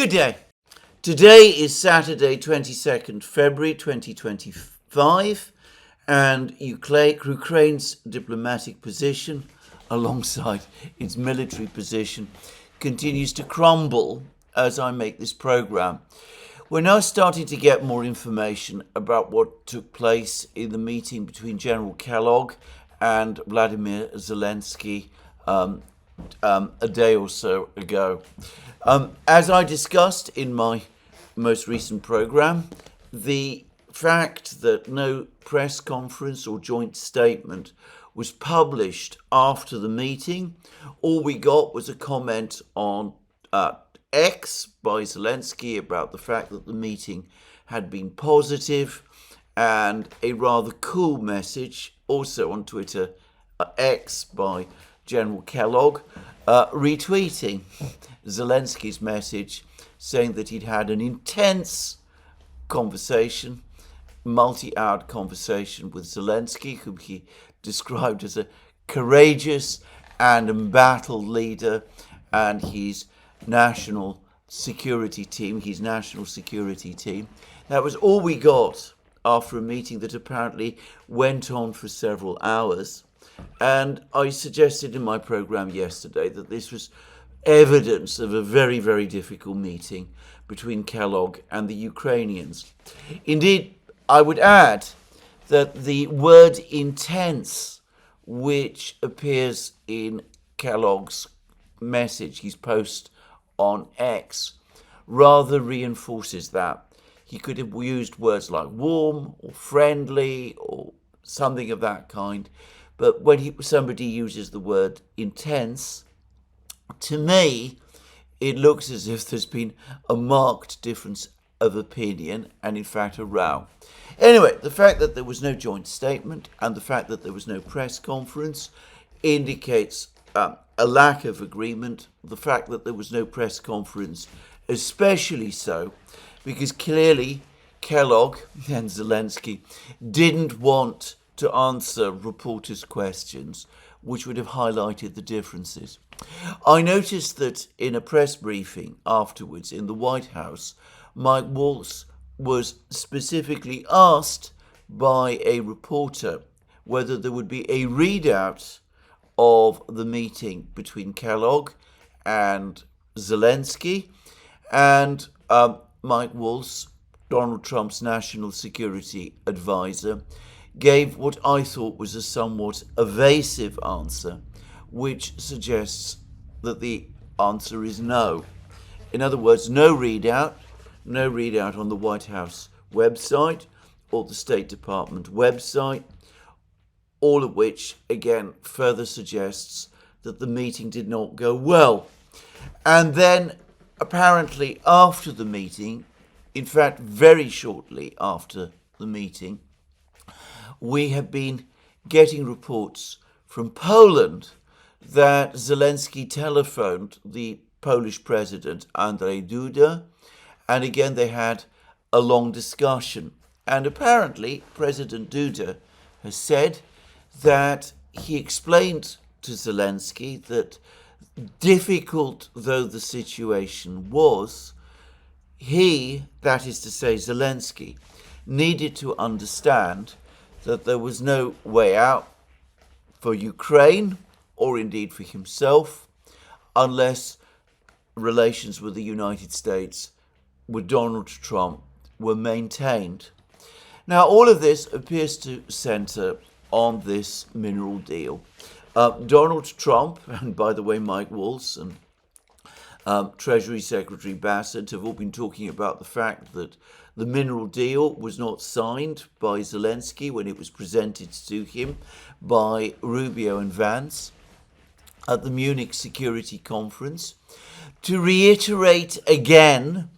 Good day. Today is Saturday, 22nd February 2025, and Ukraine's diplomatic position, alongside its military position, continues to crumble as I make this program. We're now starting to get more information about what took place in the meeting between General Kellogg and Vladimir Zelensky a day or so ago. As I discussed in my most recent program, the fact that no press conference or joint statement was published after the meeting, all we got was a comment on X by Zelensky about the fact that the meeting had been positive, and a rather cool message also on Twitter, X by General Kellogg, retweeting Zelensky's message, saying that he'd had an intense conversation, multi-hour conversation with Zelensky, whom he described as a courageous and embattled leader, and his national security team. That was all we got after a meeting that apparently went on for several hours. And I suggested in my program yesterday that this was evidence of a very, very difficult meeting between Kellogg and the Ukrainians. Indeed, I would add that the word intense, which appears in Kellogg's message, his post on X, rather reinforces that. He could have used words like warm or friendly or something of that kind. But when somebody uses the word intense, to me, it looks as if there's been a marked difference of opinion and, in fact, a row. Anyway, the fact that there was no joint statement and the fact that there was no press conference indicates a lack of agreement. The fact that there was no press conference, especially so, because clearly Kellogg and Zelensky didn't want to answer reporters' questions, which would have highlighted the differences. I noticed that in a press briefing afterwards in the White House, Mike Waltz was specifically asked by a reporter whether there would be a readout of the meeting between Kellogg and Zelensky, and Mike Waltz, Donald Trump's national security advisor, gave what I thought was a somewhat evasive answer, which suggests that the answer is no. In other words, no readout on the White House website or the State Department website, all of which, again, further suggests that the meeting did not go well. And then, apparently, after the meeting, in fact, very shortly after the meeting, we have been getting reports from Poland that Zelensky telephoned the Polish president, Andrzej Duda, and again they had a long discussion. And apparently President Duda has said that he explained to Zelensky that, difficult though the situation was, he, that is to say Zelensky, needed to understand that there was no way out for Ukraine, or indeed for himself, unless relations with the United States, with Donald Trump, were maintained. Now, all of this appears to center on this mineral deal. Donald Trump, and by the way, Mike Waltz and Treasury Secretary Bassett have all been talking about the fact that the mineral deal was not signed by Zelensky when it was presented to him by Rubio and Vance at the Munich Security Conference. To reiterate again,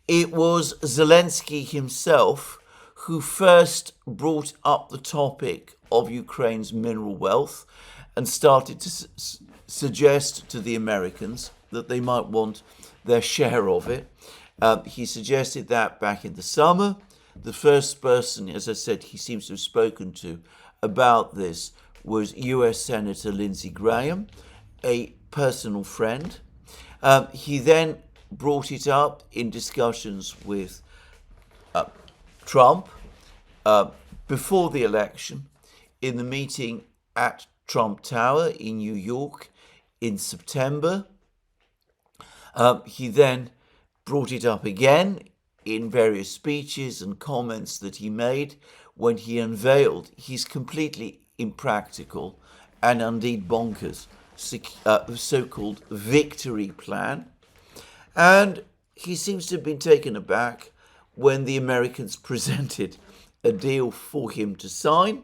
it was Zelensky himself who first brought up the topic of Ukraine's mineral wealth and started to suggest to the Americans that they might want their share of it. He suggested that back in the summer. The first person, as I said, he seems to have spoken to about this was US Senator Lindsey Graham, a personal friend. He then brought it up in discussions with Trump before the election, in the meeting at Trump Tower in New York in September. He then brought it up again in various speeches and comments that he made when he unveiled his completely impractical and indeed bonkers so-called victory plan. And he seems to have been taken aback when the Americans presented a deal for him to sign,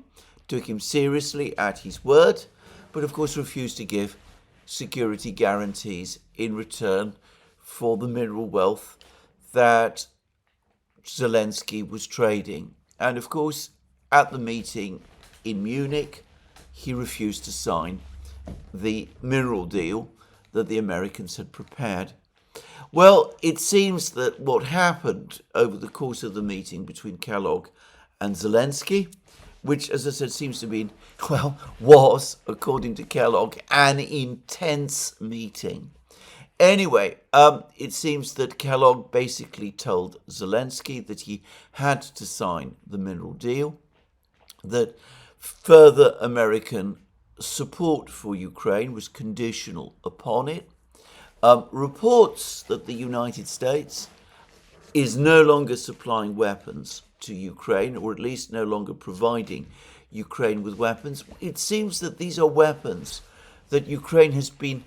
took him seriously at his word, but of course refused to give security guarantees in return for the mineral wealth that Zelensky was trading. And of course, at the meeting in Munich, he refused to sign the mineral deal that the Americans had prepared. Well, it seems that what happened over the course of the meeting between Kellogg and Zelensky, which, as I said, seems to be, well, was, according to Kellogg, an intense meeting. Anyway, it seems that Kellogg basically told Zelensky that he had to sign the mineral deal, that further American support for Ukraine was conditional upon it. Reports that the United States is no longer supplying weapons to Ukraine, or at least no longer providing Ukraine with weapons. It seems that these are weapons that Ukraine has been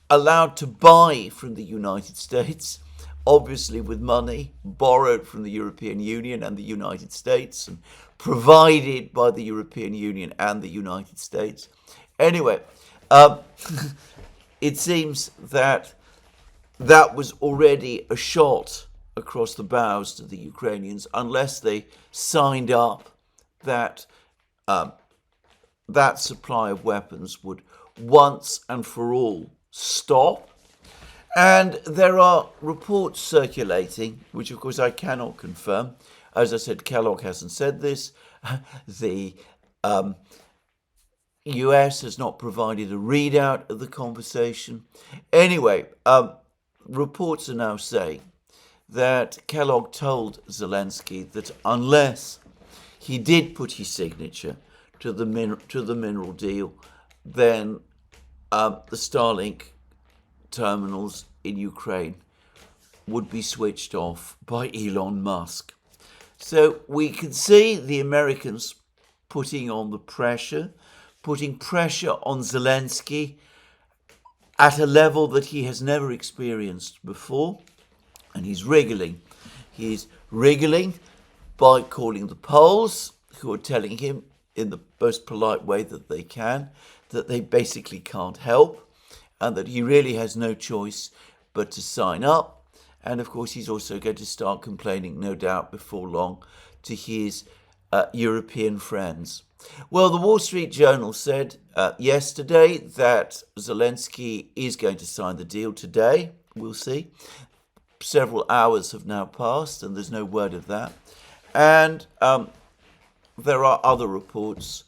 allowed to buy from the United States, obviously with money borrowed from the European Union and the United States and provided by the European Union and the United States. Anyway, it seems that that was already a shot across the bows to the Ukrainians, unless they signed up that that supply of weapons would once and for all stop. And there are reports circulating, which of course I cannot confirm. As I said, Kellogg hasn't said this. The US has not provided a readout of the conversation. Anyway, reports are now saying that Kellogg told Zelensky that unless he did put his signature to the mineral deal, then the Starlink terminals in Ukraine would be switched off by Elon Musk. So we can see the Americans putting pressure on Zelensky at a level that he has never experienced before. And he's wriggling. He's wriggling by calling the Poles, who are telling him in the most polite way that they can, that they basically can't help, and that he really has no choice but to sign up. And of course, he's also going to start complaining, no doubt, before long, to his European friends. Well, the Wall Street Journal said yesterday that Zelensky is going to sign the deal today. We'll see. Several hours have now passed, and there's no word of that. And there are other reports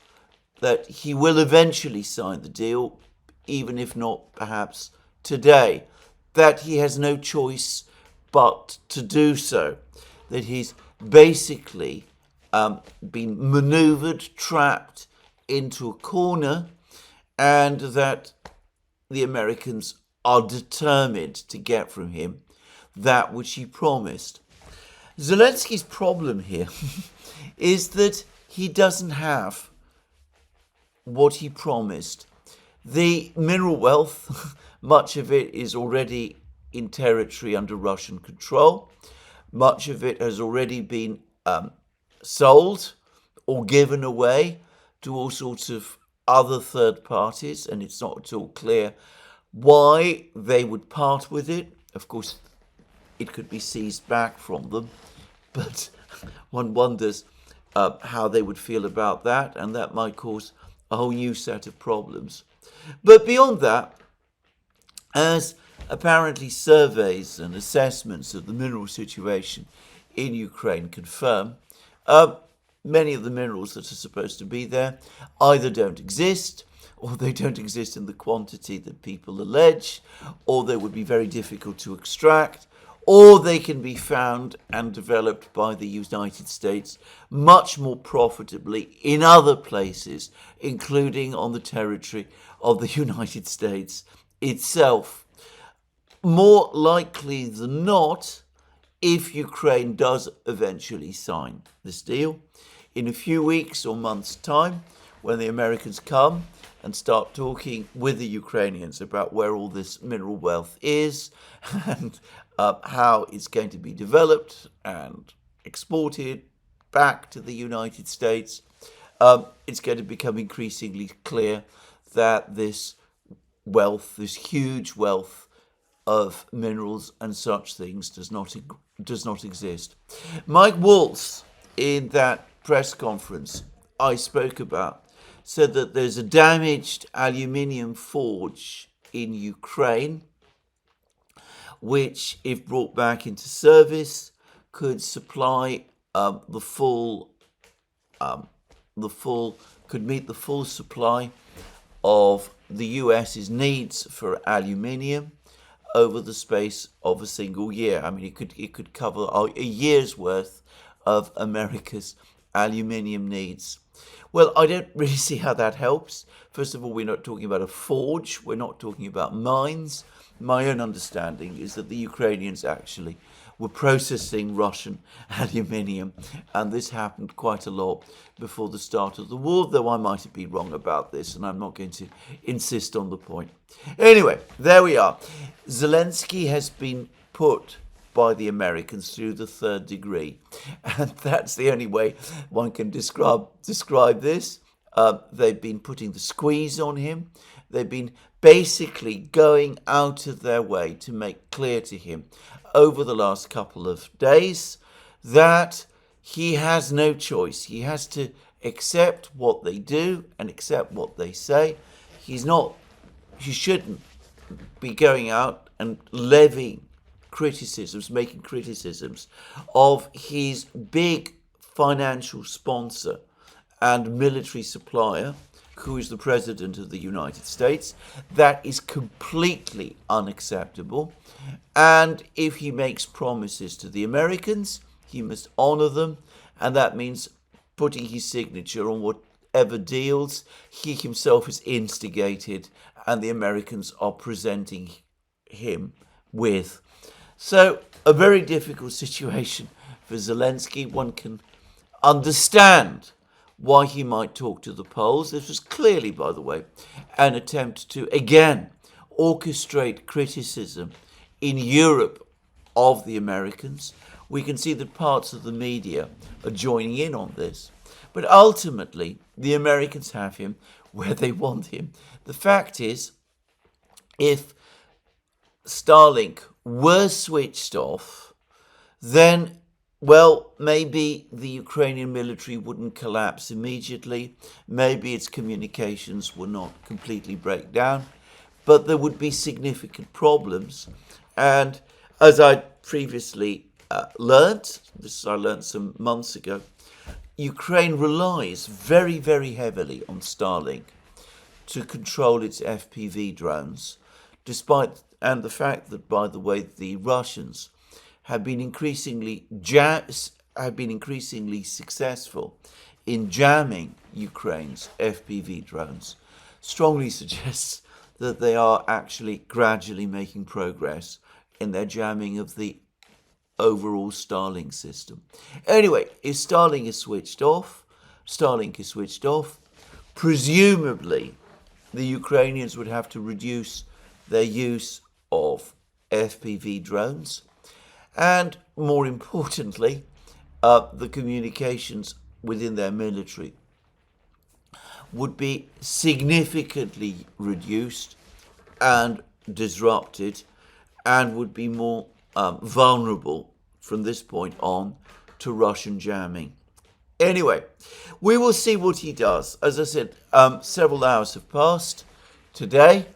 that he will eventually sign the deal, even if not perhaps today, that he has no choice but to do so, that he's basically been maneuvered, trapped into a corner, and that the Americans are determined to get from him that which he promised. Zelensky's problem here is that he doesn't have what he promised. The mineral wealth, much of it is already in territory under Russian control. Much of it has already been sold or given away to all sorts of other third parties, and it's not at all clear why they would part with it. Of course, it could be seized back from them, but one wonders how they would feel about that, and that might cause a whole new set of problems. But beyond that, as apparently surveys and assessments of the mineral situation in Ukraine confirm, many of the minerals that are supposed to be there either don't exist or they don't exist in the quantity that people allege, or they would be very difficult to extract, or they can be found and developed by the United States much more profitably in other places, including on the territory of the United States itself. More likely than not, if Ukraine does eventually sign this deal, in a few weeks or months' time, when the Americans come and start talking with the Ukrainians about where all this mineral wealth is and how it's going to be developed and exported back to the United States, it's going to become increasingly clear that this wealth, this huge wealth of minerals and such things does not exist. Mike Waltz, in that press conference I spoke about, said that there's a damaged aluminium forge in Ukraine, which, if brought back into service, could supply could meet the full supply of the US's needs for aluminium over the space of a single year. I mean, it could cover a year's worth of America's aluminium needs. Well, I don't really see how that helps. First of all, we're not talking about a forge. We're not talking about mines. My own understanding is that the Ukrainians actually were processing Russian aluminium, and this happened quite a lot before the start of the war, though I might be wrong about this, and I'm not going to insist on the point. Anyway, there we are. Zelensky has been put by the Americans through the third degree, and that's the only way one can describe this. They've been putting the squeeze on him. They've been basically going out of their way to make clear to him over the last couple of days that he has no choice. He has to accept what they do and accept what they say. He shouldn't be going out and levying criticisms, making criticisms of his big financial sponsor and military supplier, who is the President of the United States. That is completely unacceptable. And if he makes promises to the Americans, he must honor them. And that means putting his signature on whatever deals he himself has instigated and the Americans are presenting him with. So, a very difficult situation for Zelensky. One can understand why he might talk to the Poles. This was clearly, by the way, an attempt to, again, orchestrate criticism in Europe of the Americans. We can see that parts of the media are joining in on this. But ultimately, the Americans have him where they want him. The fact is, if Starlink were switched off, then, well, maybe the Ukrainian military wouldn't collapse immediately. Maybe its communications would not completely break down, but there would be significant problems. And as I previously learnt some months ago, Ukraine relies very, very heavily on Starlink to control its FPV drones, and the fact that, by the way, the Russians have been increasingly successful in jamming Ukraine's FPV drones, strongly suggests that they are actually gradually making progress in their jamming of the overall Starlink system. Anyway, if Starlink is switched off, presumably the Ukrainians would have to reduce their use of FPV drones, and more importantly, the communications within their military would be significantly reduced and disrupted, and would be more vulnerable from this point on to Russian jamming. Anyway, we will see what he does. As I said, several hours have passed today,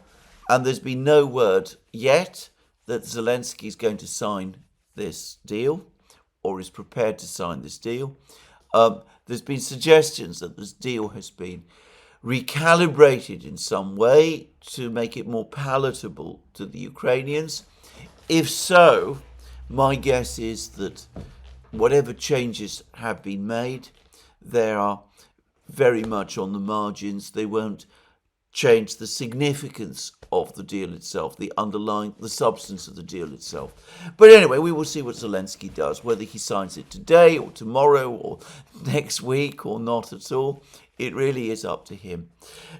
and there's been no word yet that Zelensky is going to sign this deal or is prepared to sign this deal. There's been suggestions that this deal has been recalibrated in some way to make it more palatable to the Ukrainians? If so, my guess is that whatever changes have been made, they are very much on the margins. They won't change the significance of the deal itself, the substance of the deal itself. But anyway, we will see what Zelensky does, whether he signs it today or tomorrow or next week or not at all. It really is up to him.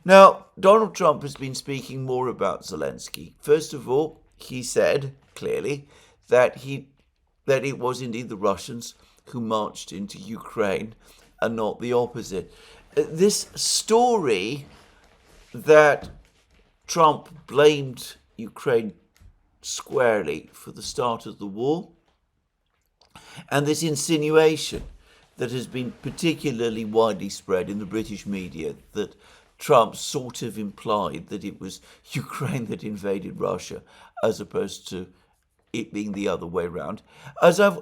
Now, Donald Trump has been speaking more about Zelensky. First of all, he said clearly that it was indeed the Russians who marched into Ukraine and not the opposite. This story that Trump blamed Ukraine squarely for the start of the war, and this insinuation that has been particularly widely spread in the British media that Trump sort of implied that it was Ukraine that invaded Russia as opposed to it being the other way around. As I've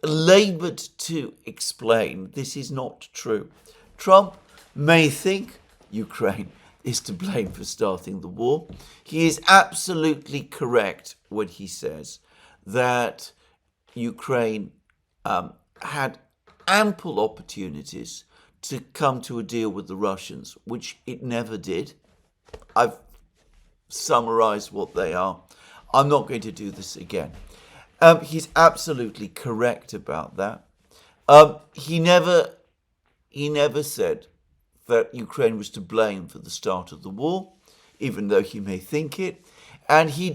laboured to explain, this is not true. Trump may think Ukraine is to blame for starting the war. He is absolutely correct when he says that Ukraine had ample opportunities to come to a deal with the Russians, which it never did. I've summarised what they are. I'm not going to do this again. He's absolutely correct about that. He never said that Ukraine was to blame for the start of the war, even though he may think it. And he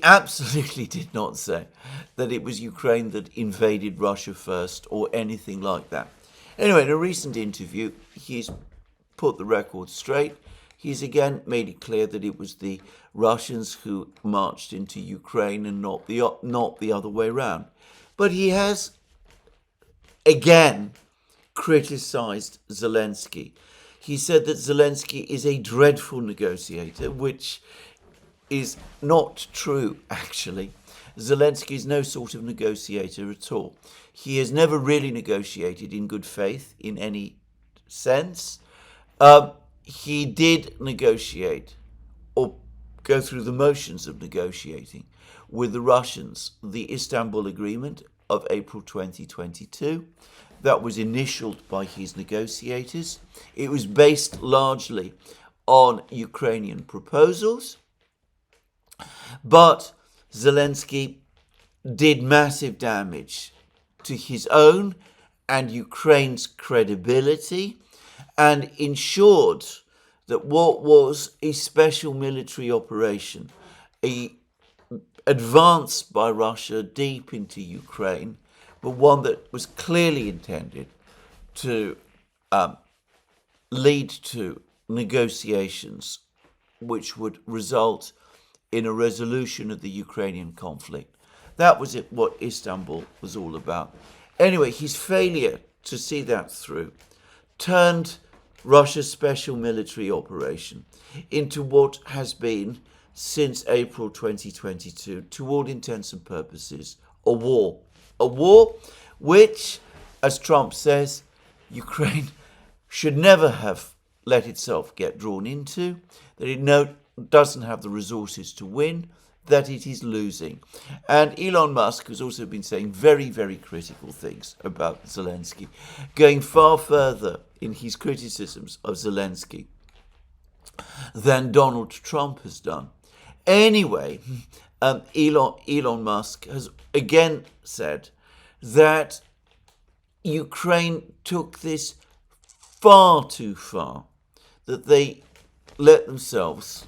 absolutely did not say that it was Ukraine that invaded Russia first or anything like that. Anyway, in a recent interview, he's put the record straight. He's again made it clear that it was the Russians who marched into Ukraine and not the other way around. But he has again criticized Zelensky. He said that Zelensky is a dreadful negotiator, which is not true, actually. Zelensky is no sort of negotiator at all. He has never really negotiated in good faith in any sense. He did negotiate or go through the motions of negotiating with the Russians the Istanbul Agreement of April 2022. That was initialed by his negotiators. It was based largely on Ukrainian proposals. But Zelensky did massive damage to his own and Ukraine's credibility and ensured that what was a special military operation, an advance by Russia deep into Ukraine, but one that was clearly intended to lead to negotiations which would result in a resolution of the Ukrainian conflict. That was what Istanbul was all about. Anyway, his failure to see that through turned Russia's special military operation into what has been, since April 2022, to all intents and purposes, a war. A war which, as Trump says, Ukraine should never have let itself get drawn into, that it doesn't have the resources to win, that it is losing. And Elon Musk has also been saying very, very critical things about Zelensky, going far further in his criticisms of Zelensky than Donald Trump has done. Anyway, Elon Musk has again said that Ukraine took this far too far, that they let themselves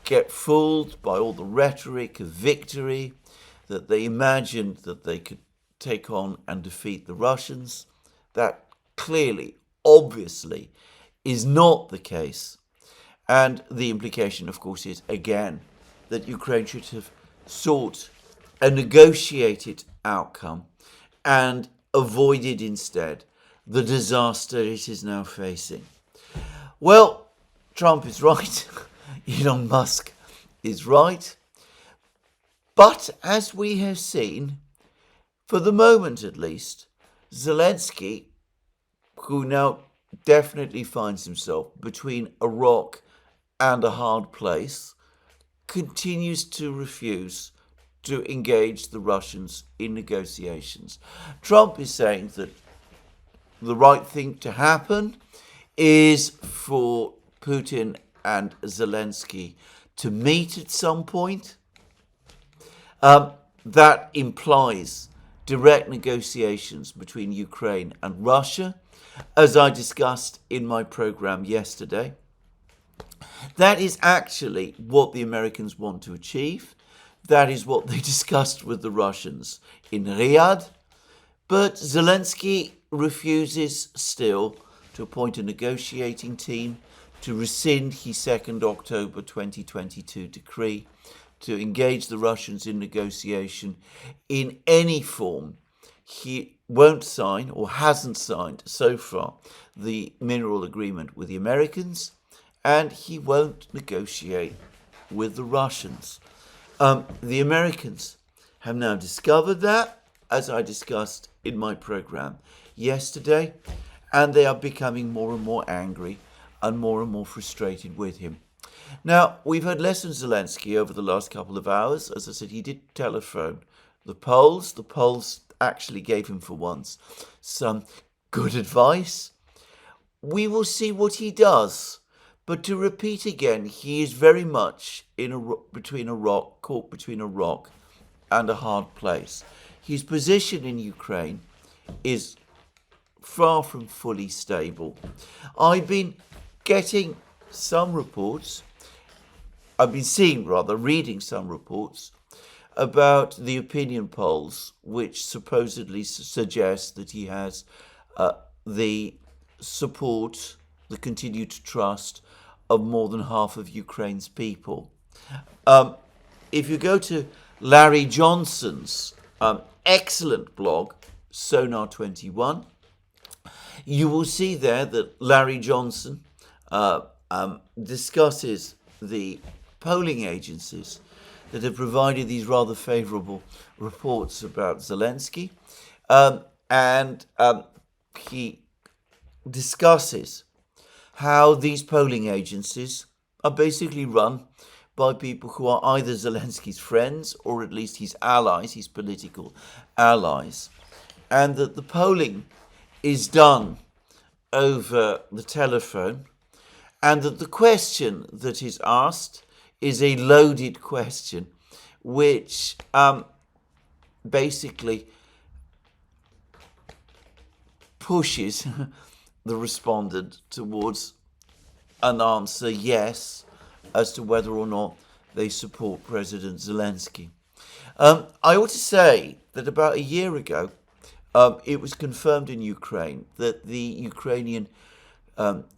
get fooled by all the rhetoric of victory, that they imagined that they could take on and defeat the Russians. That clearly, obviously, is not the case. And the implication, of course, is, again, that Ukraine should have sought a negotiated outcome and avoided instead the disaster it is now facing. Well, Trump is right. Elon Musk is right. But as we have seen, for the moment at least, Zelensky who now definitely finds himself between a rock and a hard place, continues to refuse to engage the Russians in negotiations. Trump is saying that the right thing to happen is for Putin and Zelensky to meet at some point. That implies direct negotiations between Ukraine and Russia, as I discussed in my program yesterday. That is actually what the Americans want to achieve. That is what they discussed with the Russians in Riyadh. But Zelensky refuses still to appoint a negotiating team, to rescind his 2nd October 2022 decree, to engage the Russians in negotiation in any form. He won't sign, or hasn't signed so far, the mineral agreement with the Americans, and he won't negotiate with the Russians. The Americans have now discovered that, as I discussed in my program yesterday, and they are becoming more and more angry and more frustrated with him. Now, we've heard less from Zelensky over the last couple of hours. As I said, he did telephone the Poles. The Poles actually gave him, for once, some good advice. We will see what he does. But to repeat again, he is very much caught between a rock and a hard place. His position in Ukraine is far from fully stable. I've been reading some reports about the opinion polls, which supposedly suggest that he has the support, the continued trust of more than half of Ukraine's people. If you go to Larry Johnson's excellent blog, Sonar 21, you will see there that Larry Johnson discusses the polling agencies that have provided these rather favourable reports about Zelensky, and he discusses how these polling agencies are basically run by people who are either Zelensky's friends or at least his allies, his political allies, and that the polling is done over the telephone, and that the question that is asked is a loaded question, which basically pushes the respondent towards an answer yes as to whether or not they support President Zelensky. I ought to say that about a year ago, it was confirmed in Ukraine that the Ukrainian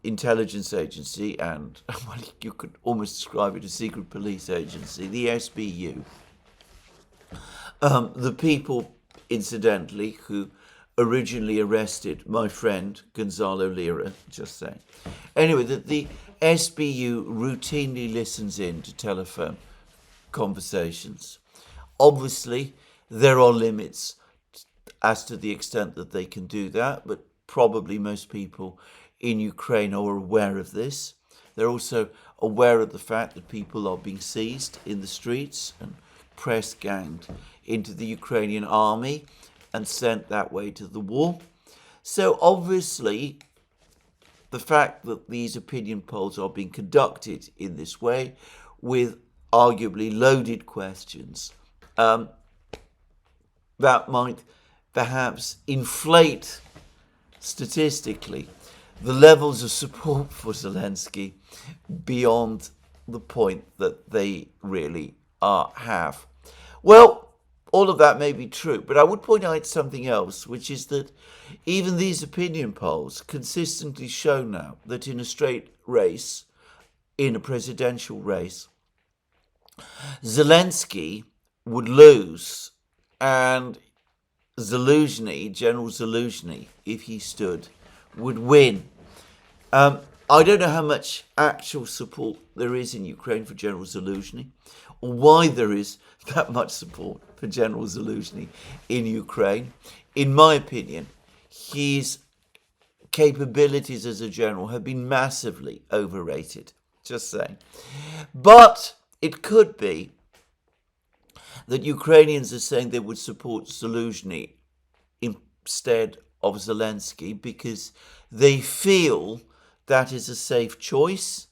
intelligence agency, and well, you could almost describe it as secret police agency, the SBU, the people, incidentally, who originally arrested my friend Gonzalo Lira, just saying. Anyway, that the SBU routinely listens in to telephone conversations. Obviously, there are limits as to the extent that they can do that, but probably most people in Ukraine are aware of this. They're also aware of the fact that people are being seized in the streets and press ganged into the Ukrainian army and sent that way to the war. So obviously, the fact that these opinion polls are being conducted in this way with arguably loaded questions, that might perhaps inflate statistically the levels of support for Zelensky beyond the point that they really have. Well, all of that may be true, but I would point out something else, which is that even these opinion polls consistently show now that in a straight race, in a presidential race, Zelensky would lose, and General Zaluzhny, if he stood, would win. I don't know how much actual support there is in Ukraine for General Zaluzhny, or why there is that much support for General Zaluzhny in Ukraine. In my opinion, he's capabilities as a general have been massively overrated. Just saying. But it could be that Ukrainians are saying they would support Zelensky instead of Zelensky because they feel that is a safe choice,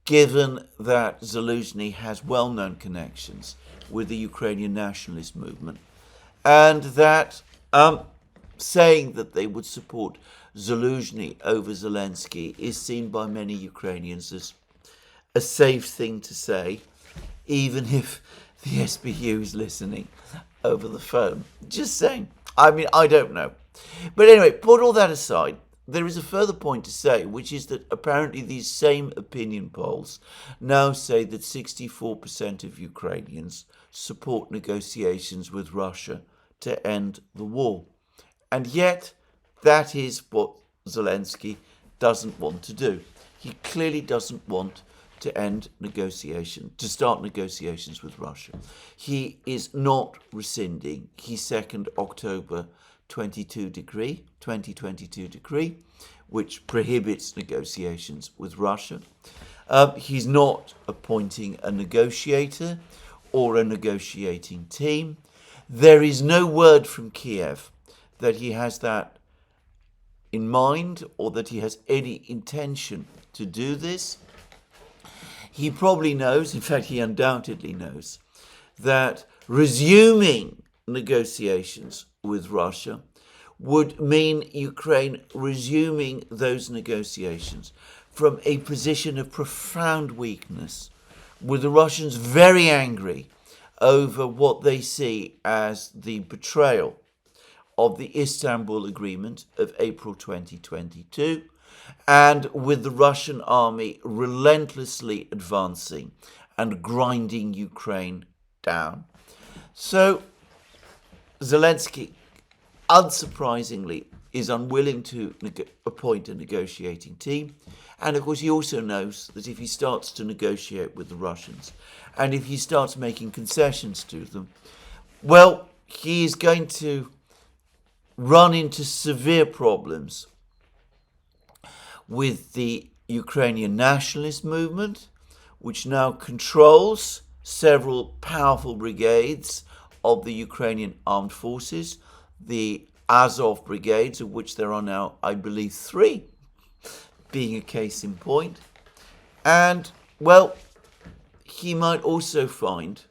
given that Zelensky has well-known connections with the Ukrainian nationalist movement, and that saying that they would support Zelensky over Zelensky is seen by many Ukrainians as a safe thing to say, even if the SBU is listening over the phone. Just saying. I mean, I don't know. But anyway, put all that aside, there is a further point to say, which is that apparently these same opinion polls now say that 64% of Ukrainians support negotiations with Russia to end the war. And yet, that is what Zelensky doesn't want to do. He clearly doesn't want to start negotiations with Russia. He is not rescinding his 2nd October 2022 decree, which prohibits negotiations with Russia. He's not appointing a negotiator or a negotiating team. There is no word from Kiev that he has that in mind or that he has any intention to do this. He probably knows, in fact he undoubtedly knows, that resuming negotiations with Russia would mean Ukraine resuming those negotiations from a position of profound weakness, with the Russians very angry over what they see as the betrayal of the Istanbul Agreement of April 2022, and with the Russian army relentlessly advancing and grinding Ukraine down. So Zelensky, unsurprisingly, is unwilling to appoint a negotiating team. And of course, he also knows that if he starts to negotiate with the Russians, and if he starts making concessions to them, well, he is going to run into severe problems with the Ukrainian nationalist movement, which now controls several powerful brigades of the Ukrainian armed forces, the Azov brigades, of which there are now, I believe, 3, being a case in point. And, well, he might also find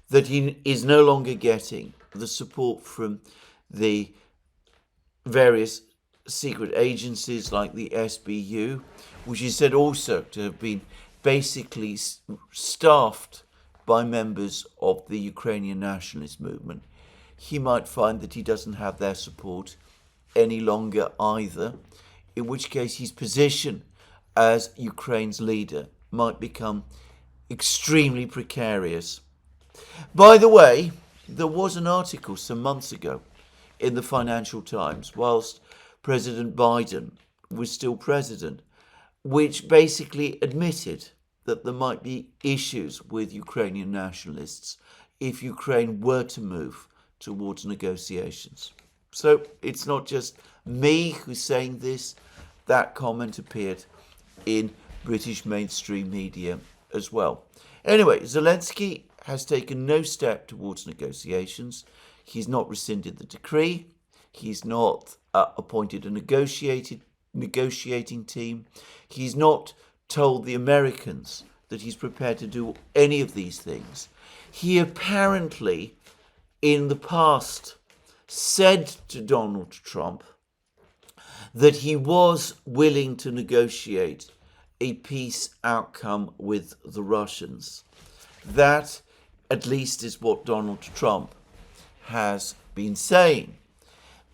that he is no longer getting the support from the various secret agencies like the SBU, which is said also to have been basically staffed by members of the Ukrainian nationalist movement. He might find that he doesn't have their support any longer either, in which case his position as Ukraine's leader might become extremely precarious. By the way, there was an article some months ago in the Financial Times, whilst President Biden was still president, which basically admitted that there might be issues with Ukrainian nationalists if Ukraine were to move towards negotiations. So it's not just me who's saying this. That comment appeared in British mainstream media as well. Anyway, Zelensky has taken no step towards negotiations. He's not rescinded the decree. He's not appointed a negotiating team. He's not told the Americans that he's prepared to do any of these things. He apparently, in the past, said to Donald Trump that he was willing to negotiate a peace outcome with the Russians. That, at least, is what Donald Trump has been saying.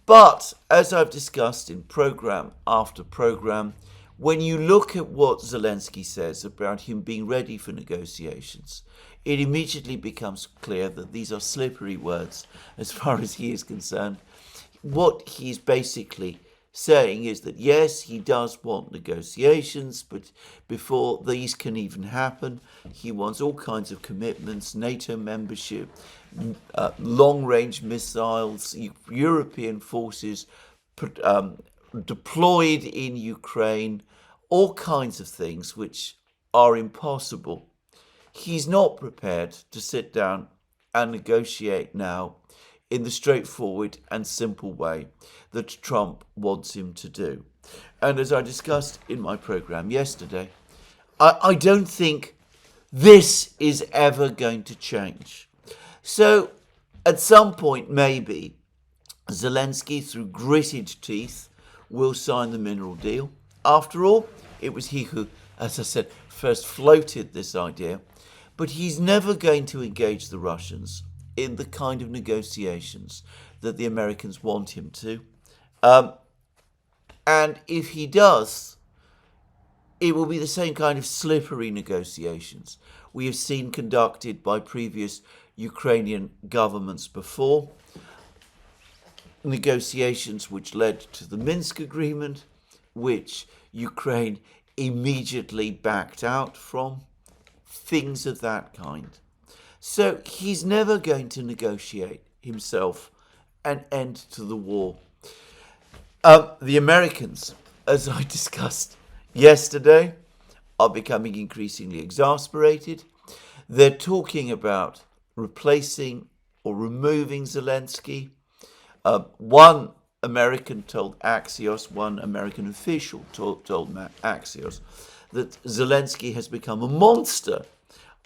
But, as I've discussed in program after program, when you look at what Zelensky says about him being ready for negotiations, it immediately becomes clear that these are slippery words as far as he is concerned. What he's basically saying is that, yes, he does want negotiations, but before these can even happen, he wants all kinds of commitments, NATO membership, long-range missiles, European forces deployed in Ukraine, all kinds of things which are impossible. He's not prepared to sit down and negotiate now in the straightforward and simple way that Trump wants him to do. And as I discussed in my program yesterday, I don't think this is ever going to change. So at some point, maybe, Zelensky, through gritted teeth, will sign the mineral deal. After all, it was he who, as I said, first floated this idea. But he's never going to engage the Russians in the kind of negotiations that the Americans want him to. And if he does, it will be the same kind of slippery negotiations we have seen conducted by previous Ukrainian governments before. Negotiations which led to the Minsk agreement, which Ukraine immediately backed out from. Things of that kind. So he's never going to negotiate himself an end to the war. The Americans, as I discussed yesterday, are becoming increasingly exasperated. They're talking about replacing or removing Zelensky. One American told Axios, one American official told Axios, that Zelensky has become a monster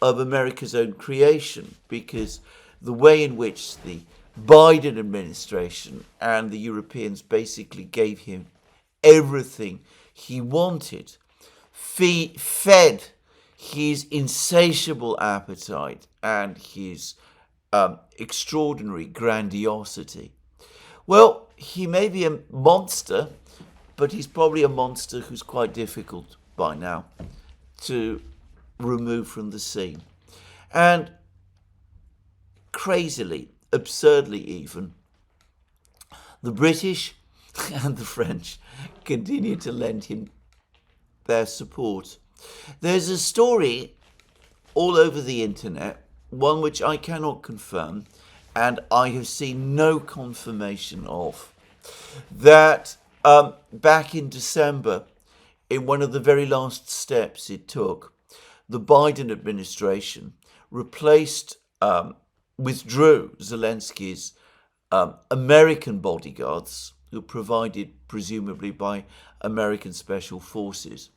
of America's own creation, because the way in which the Biden administration and the Europeans basically gave him everything he wanted, fed his insatiable appetite and his extraordinary grandiosity. Well, he may be a monster, but he's probably a monster who's quite difficult by now to remove from the scene. And crazily, absurdly even, the British and the French continue to lend him their support. There's a story all over the internet, one which I cannot confirm, and I have seen no confirmation of, that back in December, in one of the very last steps it took, the Biden administration withdrew Zelensky's American bodyguards, who provided presumably by American special forces,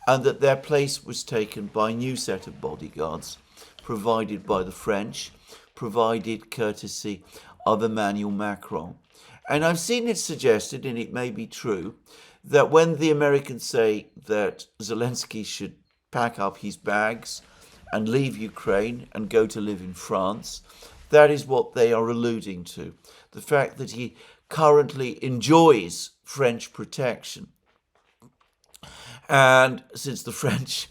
and that their place was taken by a new set of bodyguards provided by the French, provided courtesy of Emmanuel Macron. And I've seen it suggested, and it may be true, that when the Americans say that Zelensky should pack up his bags and leave Ukraine and go to live in France, that is what they are alluding to. The fact that he currently enjoys French protection. And since the French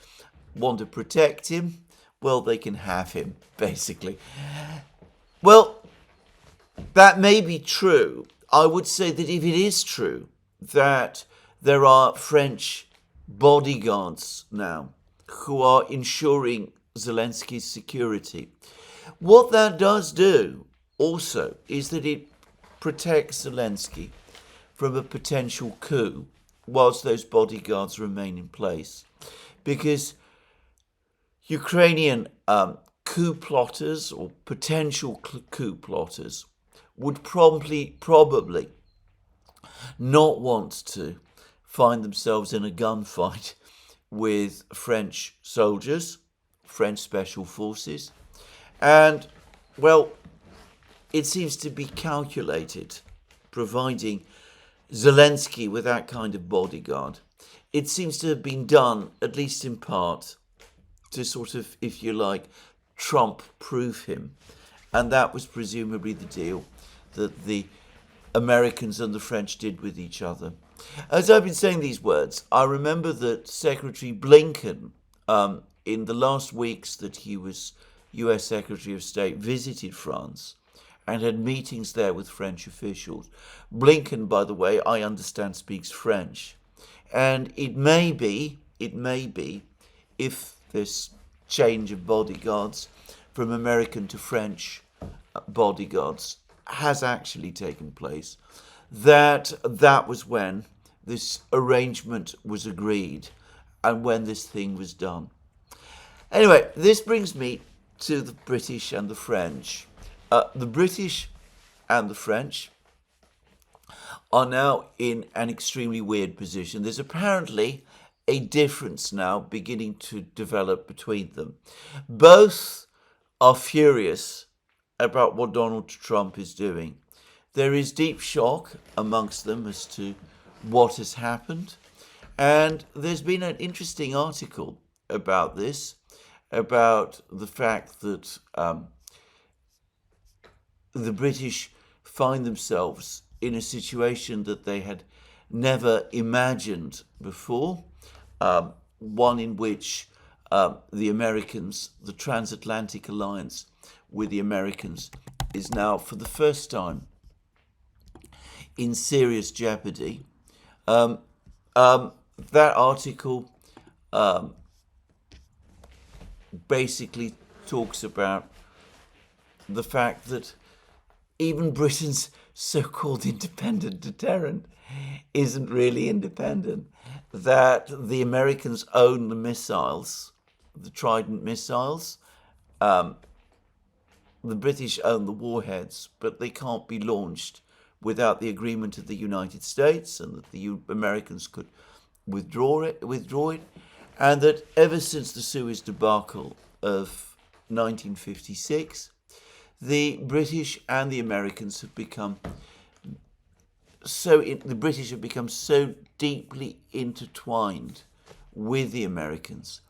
want to protect him, well, they can have him, basically. Well, that may be true. I would say that if it is true that there are French bodyguards now who are ensuring Zelensky's security, what that does do also is that it protects Zelensky from a potential coup whilst those bodyguards remain in place. Because Ukrainian coup plotters or potential coup plotters would probably not want to find themselves in a gunfight with French soldiers, French special forces. And, well, it seems to be calculated, providing Zelensky with that kind of bodyguard. It seems to have been done, at least in part, to sort of, if you like, Trump-proof him. And that was presumably the deal that the Americans and the French did with each other. As I've been saying these words, I remember that Secretary Blinken, in the last weeks that he was US Secretary of State, visited France and had meetings there with French officials. Blinken, by the way, I understand speaks French. And it may be, if this change of bodyguards from American to French bodyguards has actually taken place, that was when this arrangement was agreed and when this thing was done. Anyway, this brings me to the British and the French. The British and the French are now in an extremely weird position. There's apparently a difference now beginning to develop between them. Both are furious about what Donald Trump is doing. There is deep shock amongst them as to what has happened. And there's been an interesting article about this, about the fact that the British find themselves in a situation that they had never imagined before, one in which the Americans, the Transatlantic alliance with the Americans, is now for the first time in serious jeopardy. That article basically talks about the fact that even Britain's so-called independent deterrent isn't really independent, that the Americans own the missiles, the Trident missiles, the British own the warheads, but they can't be launched without the agreement of the United States, and that the Americans could withdraw it, and that ever since the Suez debacle of 1956, the British and the Americans have become so deeply intertwined with the Americans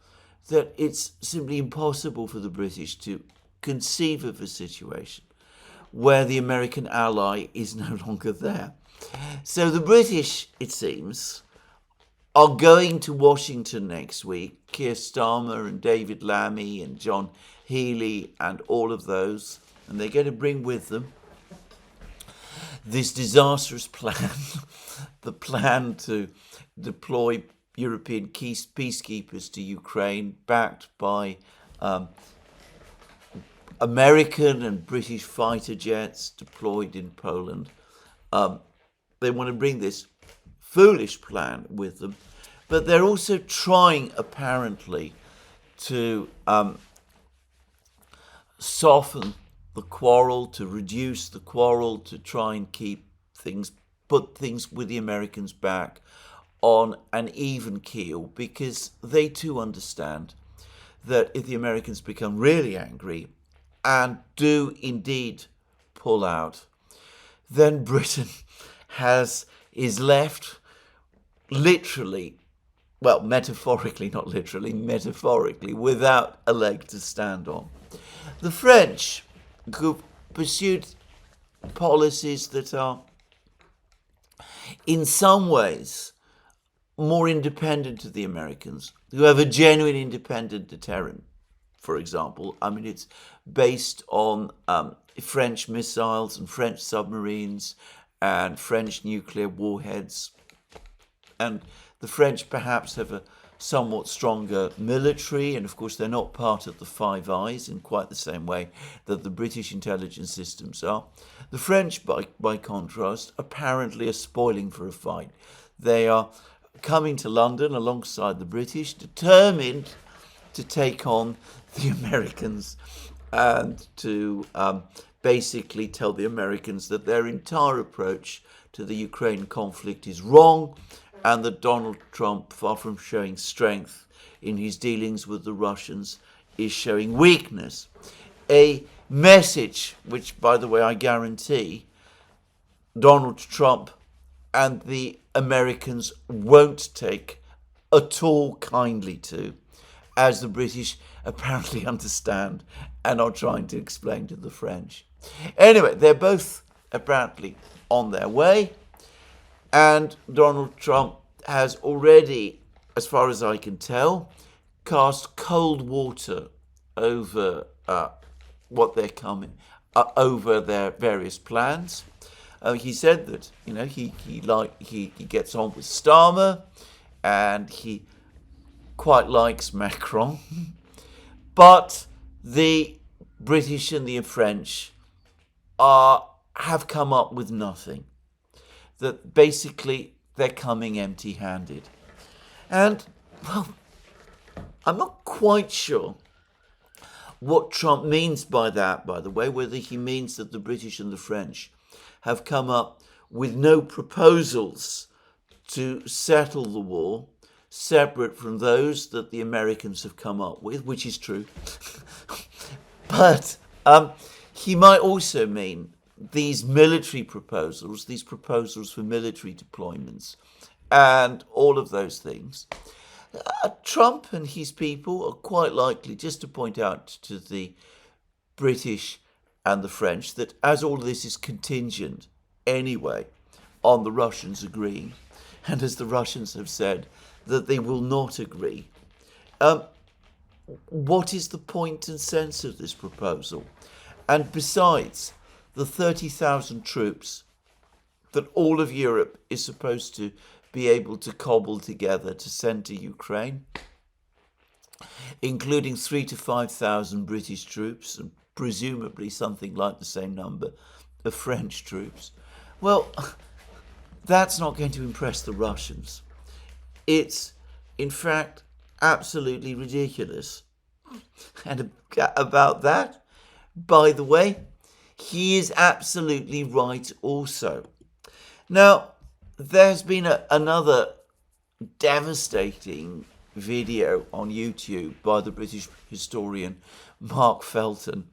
that it's simply impossible for the British to conceive of a situation where the American ally is no longer there. So the British, it seems, are going to Washington next week. Keir Starmer and David Lammy and John Healey and all of those, and they're going to bring with them this disastrous plan, the plan to deploy European peacekeepers to Ukraine, backed by American and British fighter jets deployed in Poland. They want to bring this foolish plan with them, but they're also trying, apparently, to soften the quarrel, to reduce the quarrel, to try and put things with the Americans back on an even keel, because they too understand that if the Americans become really angry and do indeed pull out, then Britain is left literally, well, metaphorically, not literally, metaphorically, without a leg to stand on. The French, who've pursued policies that are in some ways more independent of the Americans, who have a genuine independent deterrent, for example. I mean, it's based on French missiles and French submarines and French nuclear warheads. And the French perhaps have a somewhat stronger military, and of course they're not part of the Five Eyes in quite the same way that the British intelligence systems are. The French, by contrast, apparently are spoiling for a fight. They are coming to London alongside the British, determined to take on the Americans and to basically tell the Americans that their entire approach to the Ukraine conflict is wrong, and that Donald Trump, far from showing strength in his dealings with the Russians, is showing weakness. A message which, by the way, I guarantee Donald Trump and the Americans won't take at all kindly to, as the British apparently understand and are trying to explain to the French. Anyway, they're both apparently on their way, and Donald Trump has already, as far as I can tell, cast cold water over what they're coming, over their various plans. He said that he gets on with Starmer, and he quite likes Macron, but the British and the French have come up with nothing. That basically they're coming empty-handed. And, well, I'm not quite sure what Trump means by that, by the way, whether he means that the British and the French have come up with no proposals to settle the war separate from those that the Americans have come up with, which is true. But he might also mean these military proposals, these proposals for military deployments, and all of those things. Trump and his people are quite likely just to point out to the British and the French that as all of this is contingent anyway on the Russians agreeing, and as the Russians have said that they will not agree, what is the point and sense of this proposal? And besides, the 30,000 troops that all of Europe is supposed to be able to cobble together to send to Ukraine, including 3,000 to 5,000 British troops and presumably something like the same number of French troops, well, that's not going to impress the Russians. It's, in fact, absolutely ridiculous. And about that, by the way, he is absolutely right also. Now, there's been another devastating video on YouTube by the British historian Mark Felton.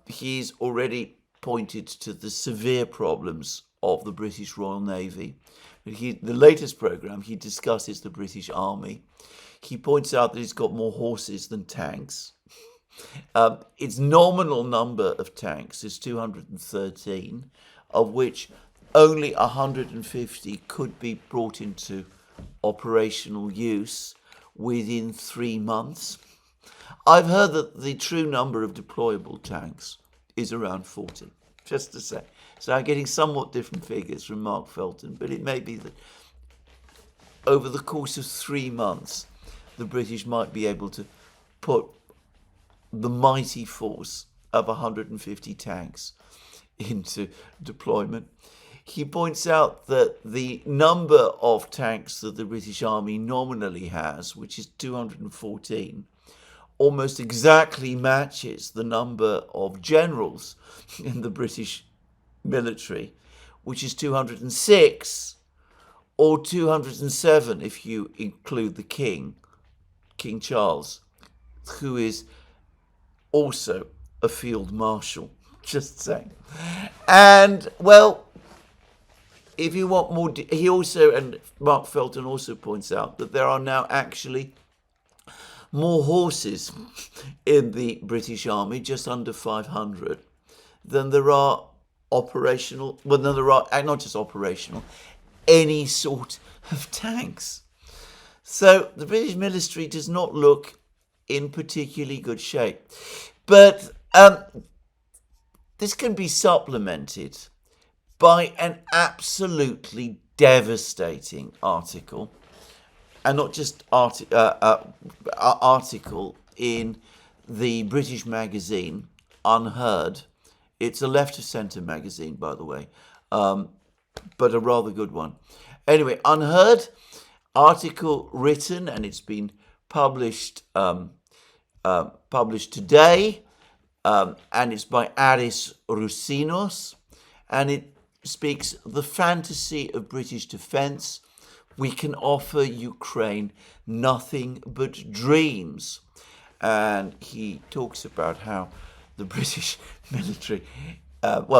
He's already pointed to the severe problems of the British Royal Navy. The latest programme, he discusses the British Army. He points out that it's got more horses than tanks. Its nominal number of tanks is 213, of which only 150 could be brought into operational use within 3 months. I've heard that the true number of deployable tanks is around 40, just to say. So I'm getting somewhat different figures from Mark Felton, but it may be that over the course of 3 months, the British might be able to put the mighty force of 150 tanks into deployment. He points out that the number of tanks that the British Army nominally has, which is 214, almost exactly matches the number of generals in the British military, which is 206, or 207 if you include the King Charles, who is also a field marshal, just saying. And, well, if you want more, he also, and Mark Felton also points out that there are now actually more horses in the British Army, just under 500, than there are operational, well, no, there are, not just operational, any sort of tanks. So the British military does not look in particularly good shape. But this can be supplemented by an absolutely devastating article, and not just article in the British magazine Unheard. It's a left-of-centre magazine, by the way, but a rather good one. Anyway, Unheard, article written, and it's been published today, and it's by Aris Rousinos, and it speaks the fantasy of British defence. We can offer Ukraine nothing but dreams. And he talks about how the British military,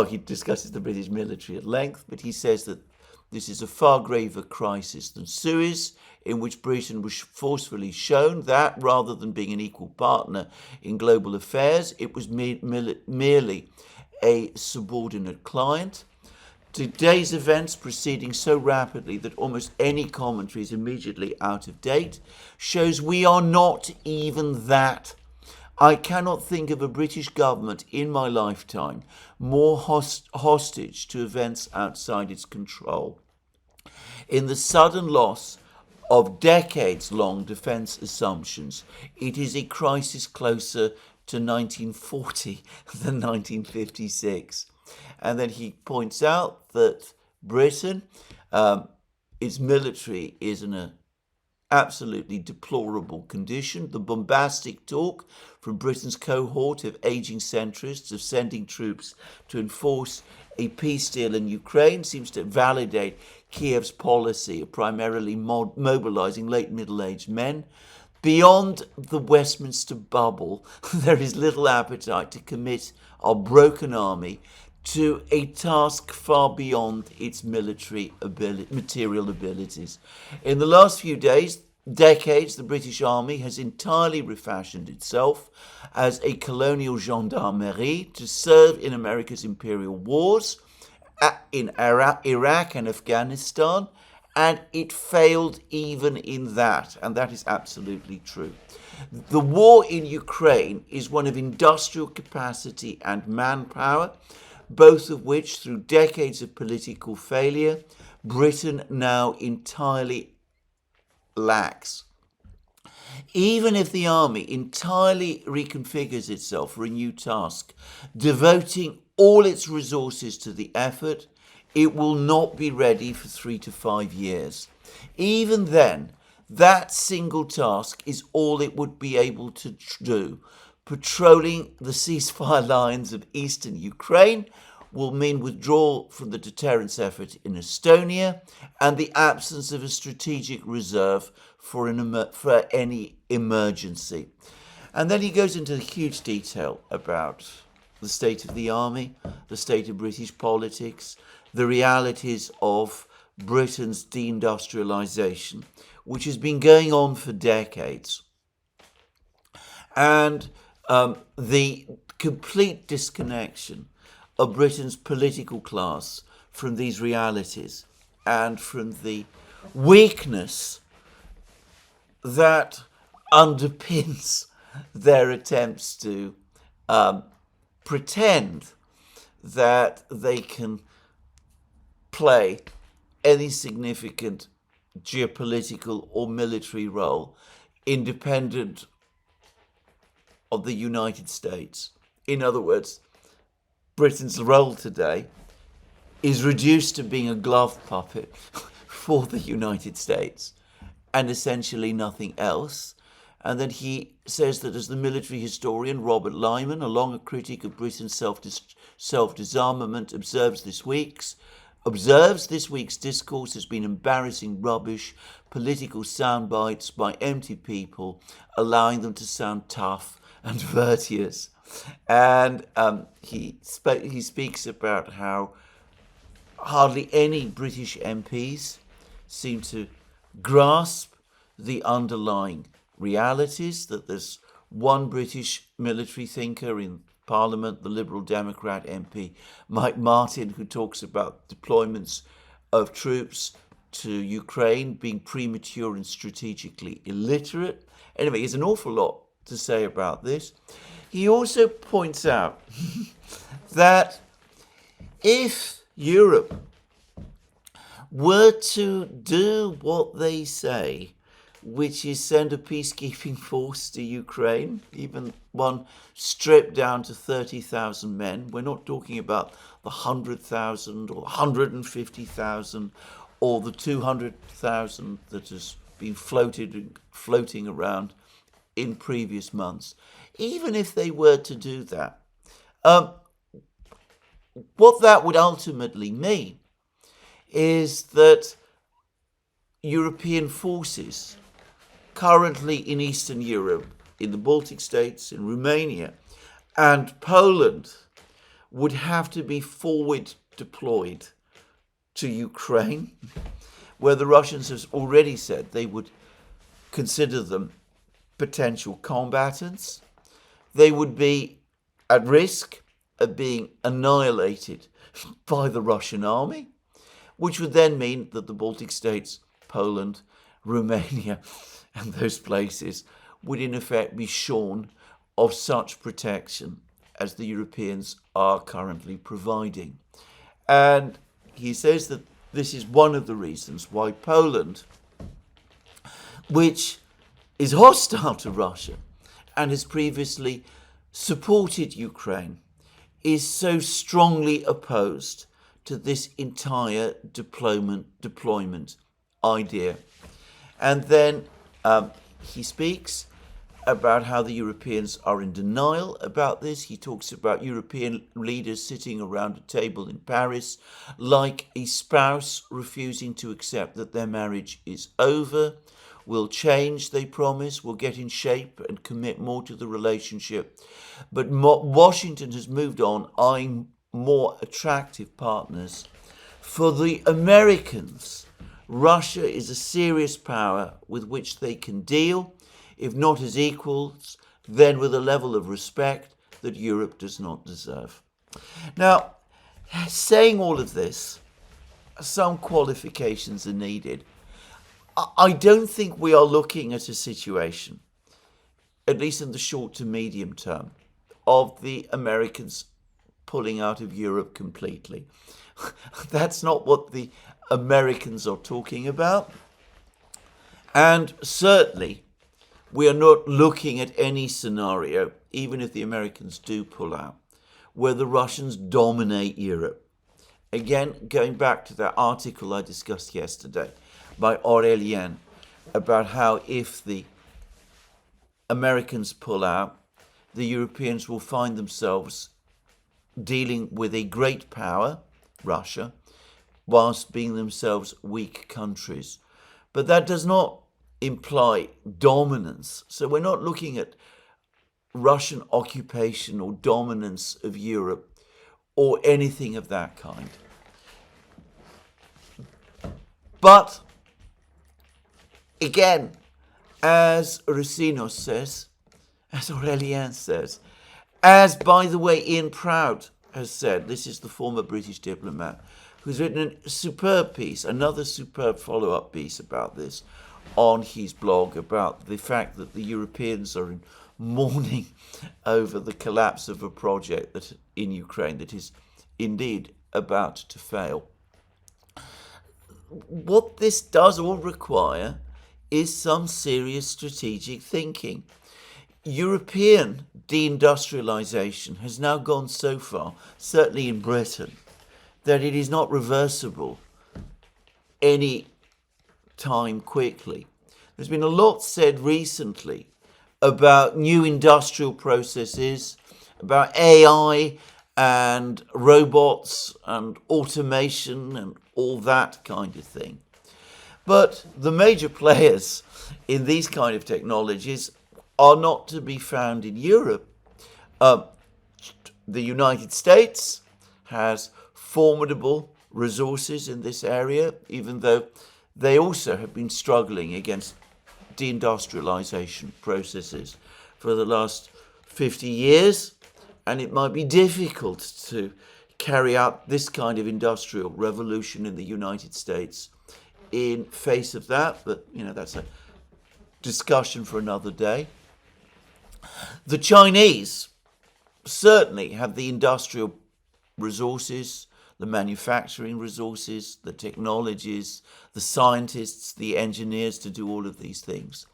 he discusses the British military at length, but he says that this is a far graver crisis than Suez, in which Britain was forcefully shown that, rather than being an equal partner in global affairs, it was merely a subordinate client. Today's events, proceeding so rapidly that almost any commentary is immediately out of date, shows we are not even that. I cannot think of a British government in my lifetime more hostage to events outside its control. In the sudden loss of decades-long defence assumptions, it is a crisis closer to 1940 than 1956. And then he points out that Britain its military is in an absolutely deplorable condition. The bombastic talk from Britain's cohort of aging centrists of sending troops to enforce a peace deal in Ukraine seems to validate Kiev's policy of primarily mobilizing late middle-aged men. Beyond the Westminster bubble, there is little appetite to commit our broken army to a task far beyond its military material abilities. In the last few decades, the British Army has entirely refashioned itself as a colonial gendarmerie to serve in America's imperial wars, in Iraq and Afghanistan, and it failed even in that, and that is absolutely true. The war in Ukraine is one of industrial capacity and manpower, both of which, through decades of political failure, Britain now entirely lacks. Even if the army entirely reconfigures itself for a new task, devoting all its resources to the effort, it will not be ready for 3 to 5 years. Even then, that single task is all it would be able to do. Patrolling the ceasefire lines of eastern Ukraine will mean withdrawal from the deterrence effort in Estonia and the absence of a strategic reserve for any emergency. And then he goes into huge detail about the state of the army, the state of British politics, the realities of Britain's deindustrialization, which has been going on for decades, and the complete disconnection of Britain's political class from these realities and from the weakness that underpins their attempts to pretend that they can play any significant geopolitical or military role independent of the United States. In other words, Britain's role today is reduced to being a glove puppet for the United States and essentially nothing else. And then he says that as the military historian Robert Lyman, a long critic of Britain's self-disarmament, observes this week's discourse has been embarrassing rubbish, political sound bites by empty people, allowing them to sound tough and virtuous. And he speaks about how hardly any British MPs seem to grasp the underlying realities, that there's one British military thinker in Parliament, the Liberal Democrat MP Mike Martin, who talks about deployments of troops to Ukraine being premature and strategically illiterate. Anyway, there's an awful lot to say about this. He also points out that if Europe were to do what they say, which is send a peacekeeping force to Ukraine, even one stripped down to 30,000 men. We're not talking about the 100,000 or 150,000 or the 200,000 that has been floating around in previous months. Even if they were to do that, what that would ultimately mean is that European forces currently in Eastern Europe, in the Baltic states, in Romania, and Poland would have to be forward deployed to Ukraine, where the Russians have already said they would consider them potential combatants. They would be at risk of being annihilated by the Russian army, which would then mean that the Baltic states, Poland, Romania, and those places would in effect be shorn of such protection as the Europeans are currently providing. And he says that this is one of the reasons why Poland, which is hostile to Russia and has previously supported Ukraine, is so strongly opposed to this entire deployment idea. And then he speaks about how the Europeans are in denial about this. He talks about European leaders sitting around a table in Paris like a spouse refusing to accept that their marriage is over. Will change, they promise, will get in shape and commit more to the relationship. But Washington has moved on, eyeing more attractive partners. For the Americans, Russia is a serious power with which they can deal, if not as equals, then with a level of respect that Europe does not deserve. Now, saying all of this, some qualifications are needed. I don't think we are looking at a situation, at least in the short to medium term, of the Americans pulling out of Europe completely. That's not what the Americans are talking about. And certainly, we are not looking at any scenario, even if the Americans do pull out, where the Russians dominate Europe. Again, going back to that article I discussed yesterday by Oreshnik about how if the Americans pull out, the Europeans will find themselves dealing with a great power, Russia, whilst being themselves weak countries. But that does not imply dominance. So we're not looking at Russian occupation or dominance of Europe or anything of that kind. But again, as Rosinos says, as Aurélien says, as, by the way, Ian Proud has said, this is the former British diplomat, who's written a superb piece, another superb follow-up piece about this, on his blog about the fact that the Europeans are in mourning over the collapse of a project that in Ukraine that is indeed about to fail. What this does all require is some serious strategic thinking. European deindustrialization has now gone so far, certainly in Britain, that it is not reversible any time quickly. There's been a lot said recently about new industrial processes, about AI and robots and automation and all that kind of thing. But the major players in these kind of technologies are not to be found in Europe. The United States has formidable resources in this area, even though they also have been struggling against deindustrialization processes for the last 50 years, and it might be difficult to carry out this kind of industrial revolution in the United States in face of that, but that's a discussion for another day. The Chinese certainly have the industrial resources, the manufacturing resources, the technologies, the scientists, the engineers to do all of these things.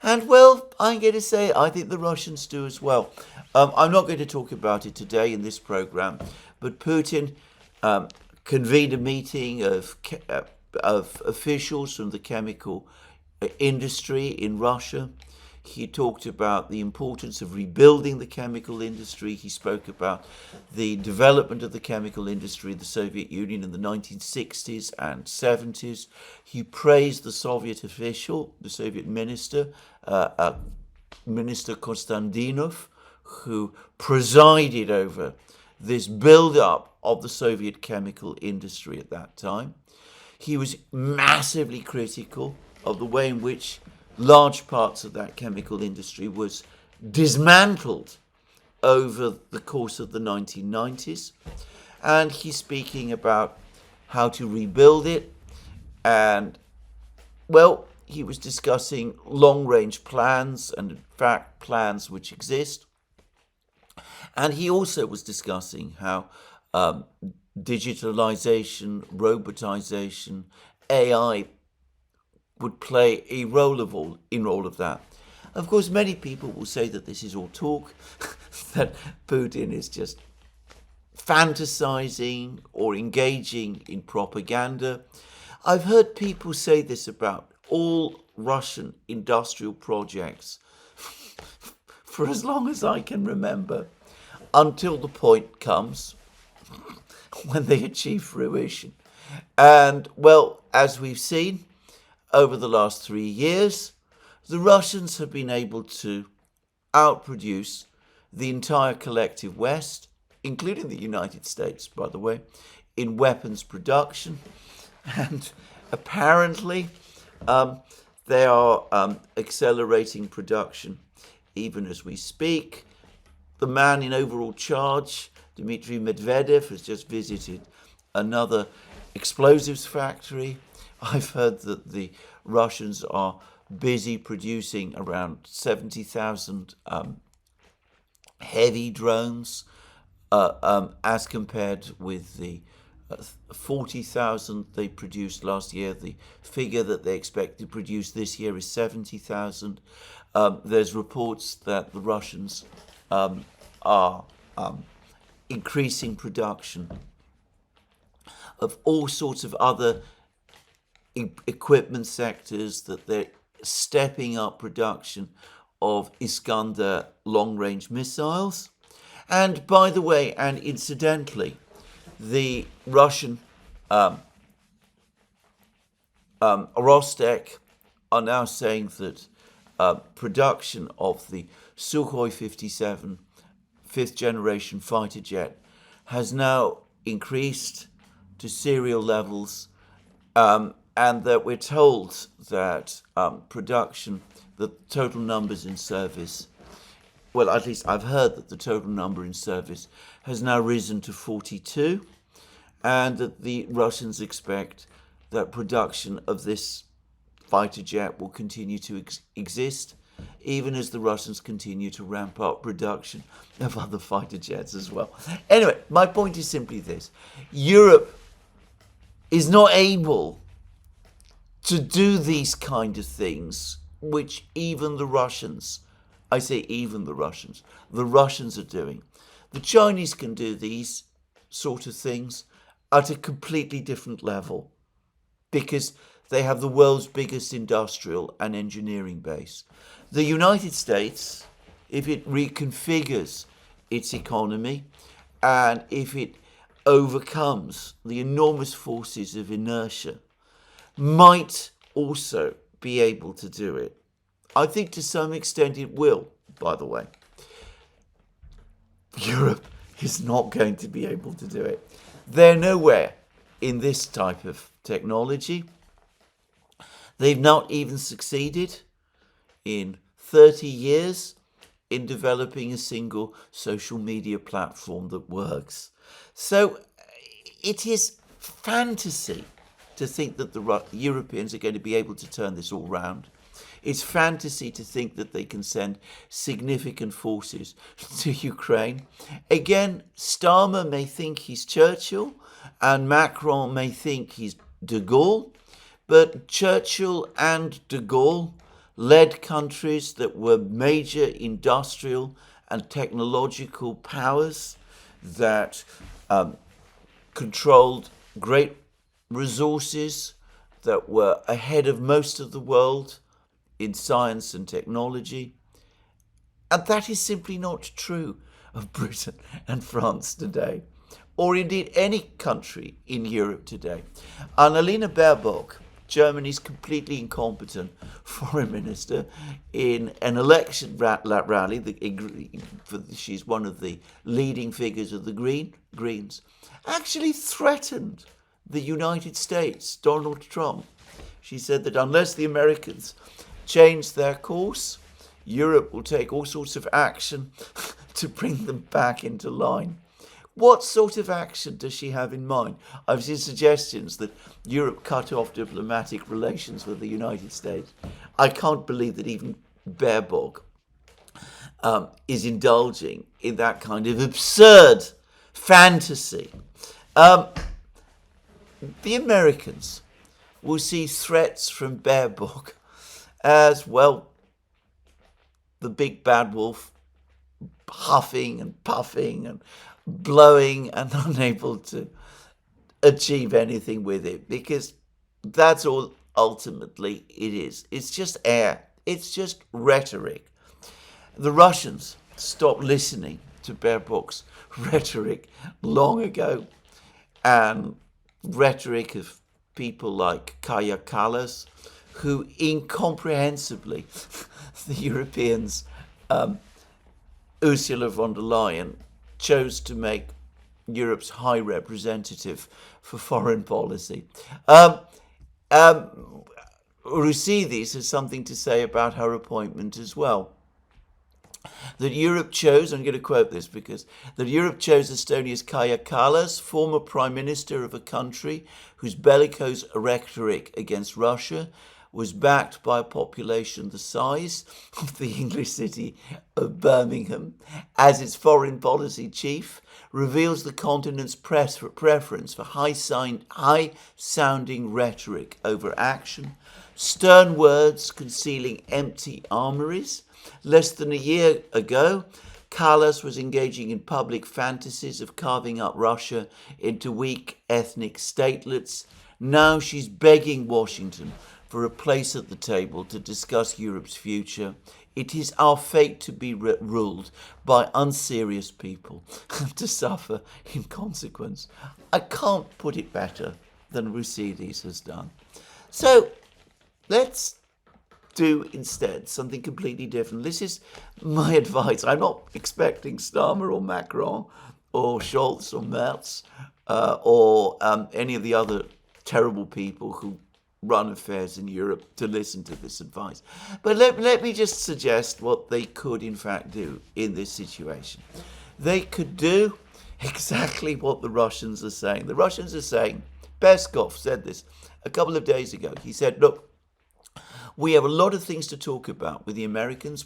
And well, I'm going to say I think the Russians do as well. I'm not going to talk about it today in this program, but Putin convened a meeting of officials from the chemical industry in Russia. He talked about the importance of rebuilding the chemical industry. He spoke about the development of the chemical industry in the Soviet Union in the 1960s and 70s. He praised the Soviet official, the Soviet minister, Minister Konstantinov, who presided over this build-up of the Soviet chemical industry at that time. He was massively critical of the way in which large parts of that chemical industry was dismantled over the course of the 1990s. And he's speaking about how to rebuild it. And, well, he was discussing long-range plans and, in fact, plans which exist. And he also was discussing how digitalization, robotization, AI would play a role in all of that. Of course, many people will say that this is all talk, that Putin is just fantasizing or engaging in propaganda. I've heard people say this about all Russian industrial projects for as long as I can remember, until the point comes when they achieve fruition. And, well, as we've seen over the last 3 years, the Russians have been able to outproduce the entire collective West, including the United States, by the way, in weapons production. And apparently, they are accelerating production even as we speak. The man in overall charge, Dmitry Medvedev, has just visited another explosives factory. I've heard that the Russians are busy producing around 70,000 heavy drones, as compared with the 40,000 they produced last year. The figure that they expect to produce this year is 70,000. There's reports that the Russians are increasing production of all sorts of other equipment sectors, that they're stepping up production of Iskander long-range missiles. And by the way, and incidentally, the Russian Rostek are now saying that production of the Sukhoi 57 fifth generation fighter jet has now increased to serial levels, and that we're told that production, the total numbers in service, well, at least I've heard that the total number in service has now risen to 42, and that the Russians expect that production of this fighter jet will continue to exist, even as the Russians continue to ramp up production of other fighter jets as well. Anyway, my point is simply this. Europe is not able to do these kind of things, which even the Russians, I say even the Russians are doing. The Chinese can do these sort of things at a completely different level, because they have the world's biggest industrial and engineering base. The United States, if it reconfigures its economy and if it overcomes the enormous forces of inertia, might also be able to do it. I think to some extent it will, by the way. Europe is not going to be able to do it. They're nowhere in this type of technology. They've not even succeeded in 30 years in developing a single social media platform that works. So it is fantasy to think that the Europeans are going to be able to turn this all round. It's fantasy to think that they can send significant forces to Ukraine. Again, Starmer may think he's Churchill and Macron may think he's de Gaulle, but Churchill and de Gaulle led countries that were major industrial and technological powers that controlled great resources, that were ahead of most of the world in science and technology. And that is simply not true of Britain and France today, or indeed any country in Europe today. Annalena Baerbock, Germany's completely incompetent foreign minister, in an election rally, she's one of the leading figures of the Greens, actually threatened the United States, Donald Trump. She said that unless the Americans change their course, Europe will take all sorts of action to bring them back into line. What sort of action does she have in mind? I've seen suggestions that Europe cut off diplomatic relations with the United States. I can't believe that even Baerbock is indulging in that kind of absurd fantasy. The Americans will see threats from Baerbock as, well, the big bad wolf huffing and puffing and blowing and unable to achieve anything with it, because That's all ultimately it is. It's just air. It's just rhetoric. The Russians stopped listening to Baerbock's rhetoric long ago, and rhetoric of people like Kaja Kallas, who incomprehensibly the Europeans, Ursula von der Leyen, chose to make Europe's high representative for foreign policy. Refusal has something to say about her appointment as well. That Europe chose, I'm going to quote this because, that Europe chose Estonia's Kaja Kallas, former prime minister of a country whose bellicose rhetoric against Russia was backed by a population the size of the English city of Birmingham, as its foreign policy chief, reveals the continent's preference for high-sounding rhetoric over action, stern words concealing empty armories. Less than a year ago, Kallas was engaging in public fantasies of carving up Russia into weak ethnic statelets. Now she's begging Washington for a place at the table to discuss Europe's future. It is our fate to be ruled by unserious people and to suffer in consequence. I can't put it better than Refusal has done. So let's do instead something completely different. This is my advice. I'm not expecting Starmer or Macron or Scholz or Merz or any of the other terrible people who run affairs in Europe to listen to this advice. But let me just suggest what they could in fact do in this situation. They could do exactly what the Russians are saying. The Russians are saying, Peskov said this a couple of days ago. He said, look, we have a lot of things to talk about with the Americans.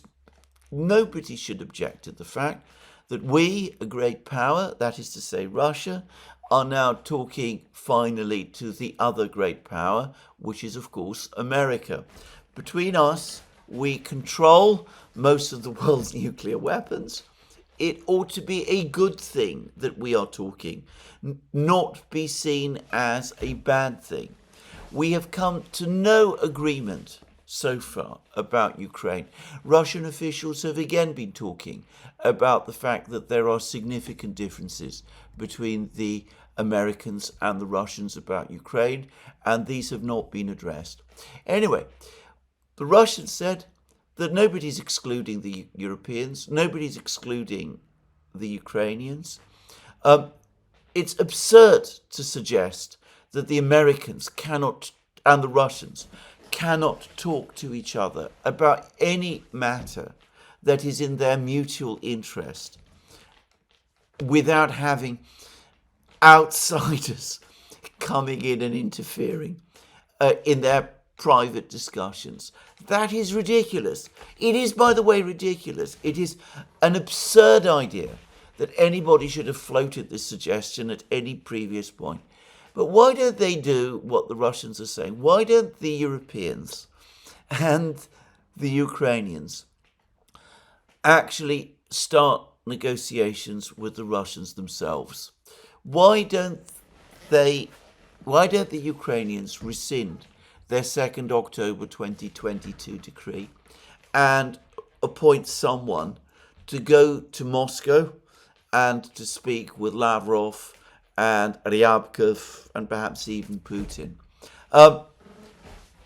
Nobody should object to the fact that we, a great power, that is to say Russia, are now talking finally to the other great power, which is, of course, America. Between us, we control most of the world's nuclear weapons. It ought to be a good thing that we are talking, not be seen as a bad thing. We have come to no agreement so far about Ukraine. Russian officials have again been talking about the fact that there are significant differences between the Americans and the Russians about Ukraine, and these have not been addressed. Anyway, the Russians said that nobody's excluding the Europeans, nobody's excluding the Ukrainians. It's absurd to suggest that the Americans cannot, and the Russians, cannot talk to each other about any matter that is in their mutual interest without having outsiders coming in and interfering in their private discussions. That is ridiculous. It is, by the way, ridiculous. It is an absurd idea that anybody should have floated this suggestion at any previous point. But why don't they do what the Russians are saying? Why don't the Europeans and the Ukrainians actually start negotiations with the Russians themselves? Why don't the Ukrainians rescind their 2nd October 2022 decree and appoint someone to go to Moscow and to speak with Lavrov and Ryabkov and perhaps even Putin?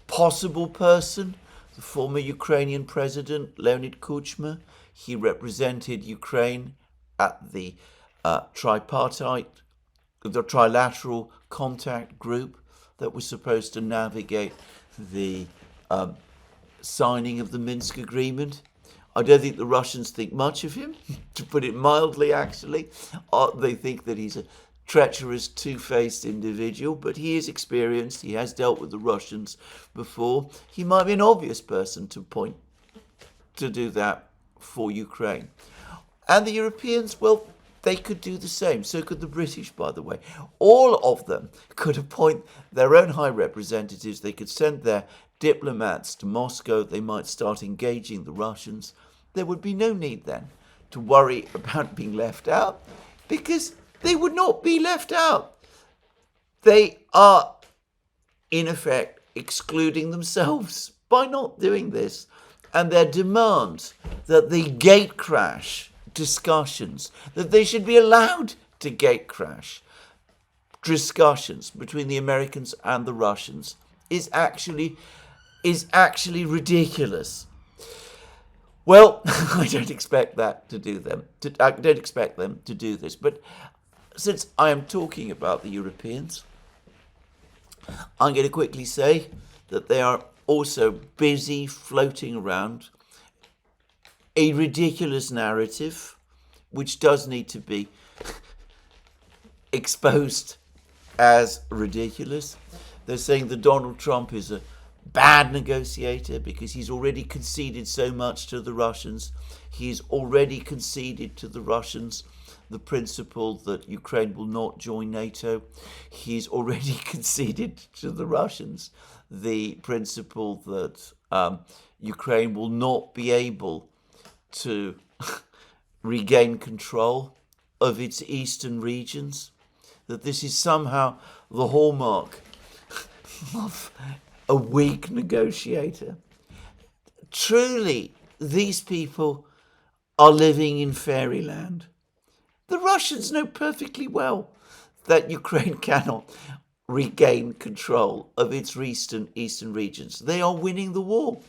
Possible person, the former Ukrainian president, Leonid Kuchma. He represented Ukraine at the trilateral contact group that was supposed to navigate the signing of the Minsk agreement. I don't think the Russians think much of him, to put it mildly, actually. They think that he's a treacherous, two-faced individual, but he is experienced. He has dealt with the Russians before. He might be an obvious person to point to do that for Ukraine. And the Europeans, well, they could do the same. So could the British, by the way. All of them could appoint their own high representatives. They could send their diplomats to Moscow. They might start engaging the Russians. There would be no need then to worry about being left out, because they would not be left out. They are in effect excluding themselves by not doing this. And their demand that the gate crash discussions, that they should be allowed to gate crash discussions between the Americans and the Russians is actually ridiculous. Well, I don't expect that to do them. I don't expect them to do this. But since I am talking about the Europeans, I'm going to quickly say that they are also busy floating around a ridiculous narrative, which does need to be exposed as ridiculous. They're saying that Donald Trump is a bad negotiator because he's already conceded so much to the Russians. He's already conceded to the Russians the principle that Ukraine will not join NATO. He's already conceded to the Russians the principle that Ukraine will not be able to regain control of its eastern regions, that this is somehow the hallmark of a weak negotiator. Truly, these people are living in fairyland. The Russians know perfectly well that Ukraine cannot regain control of its eastern regions. They are winning the war.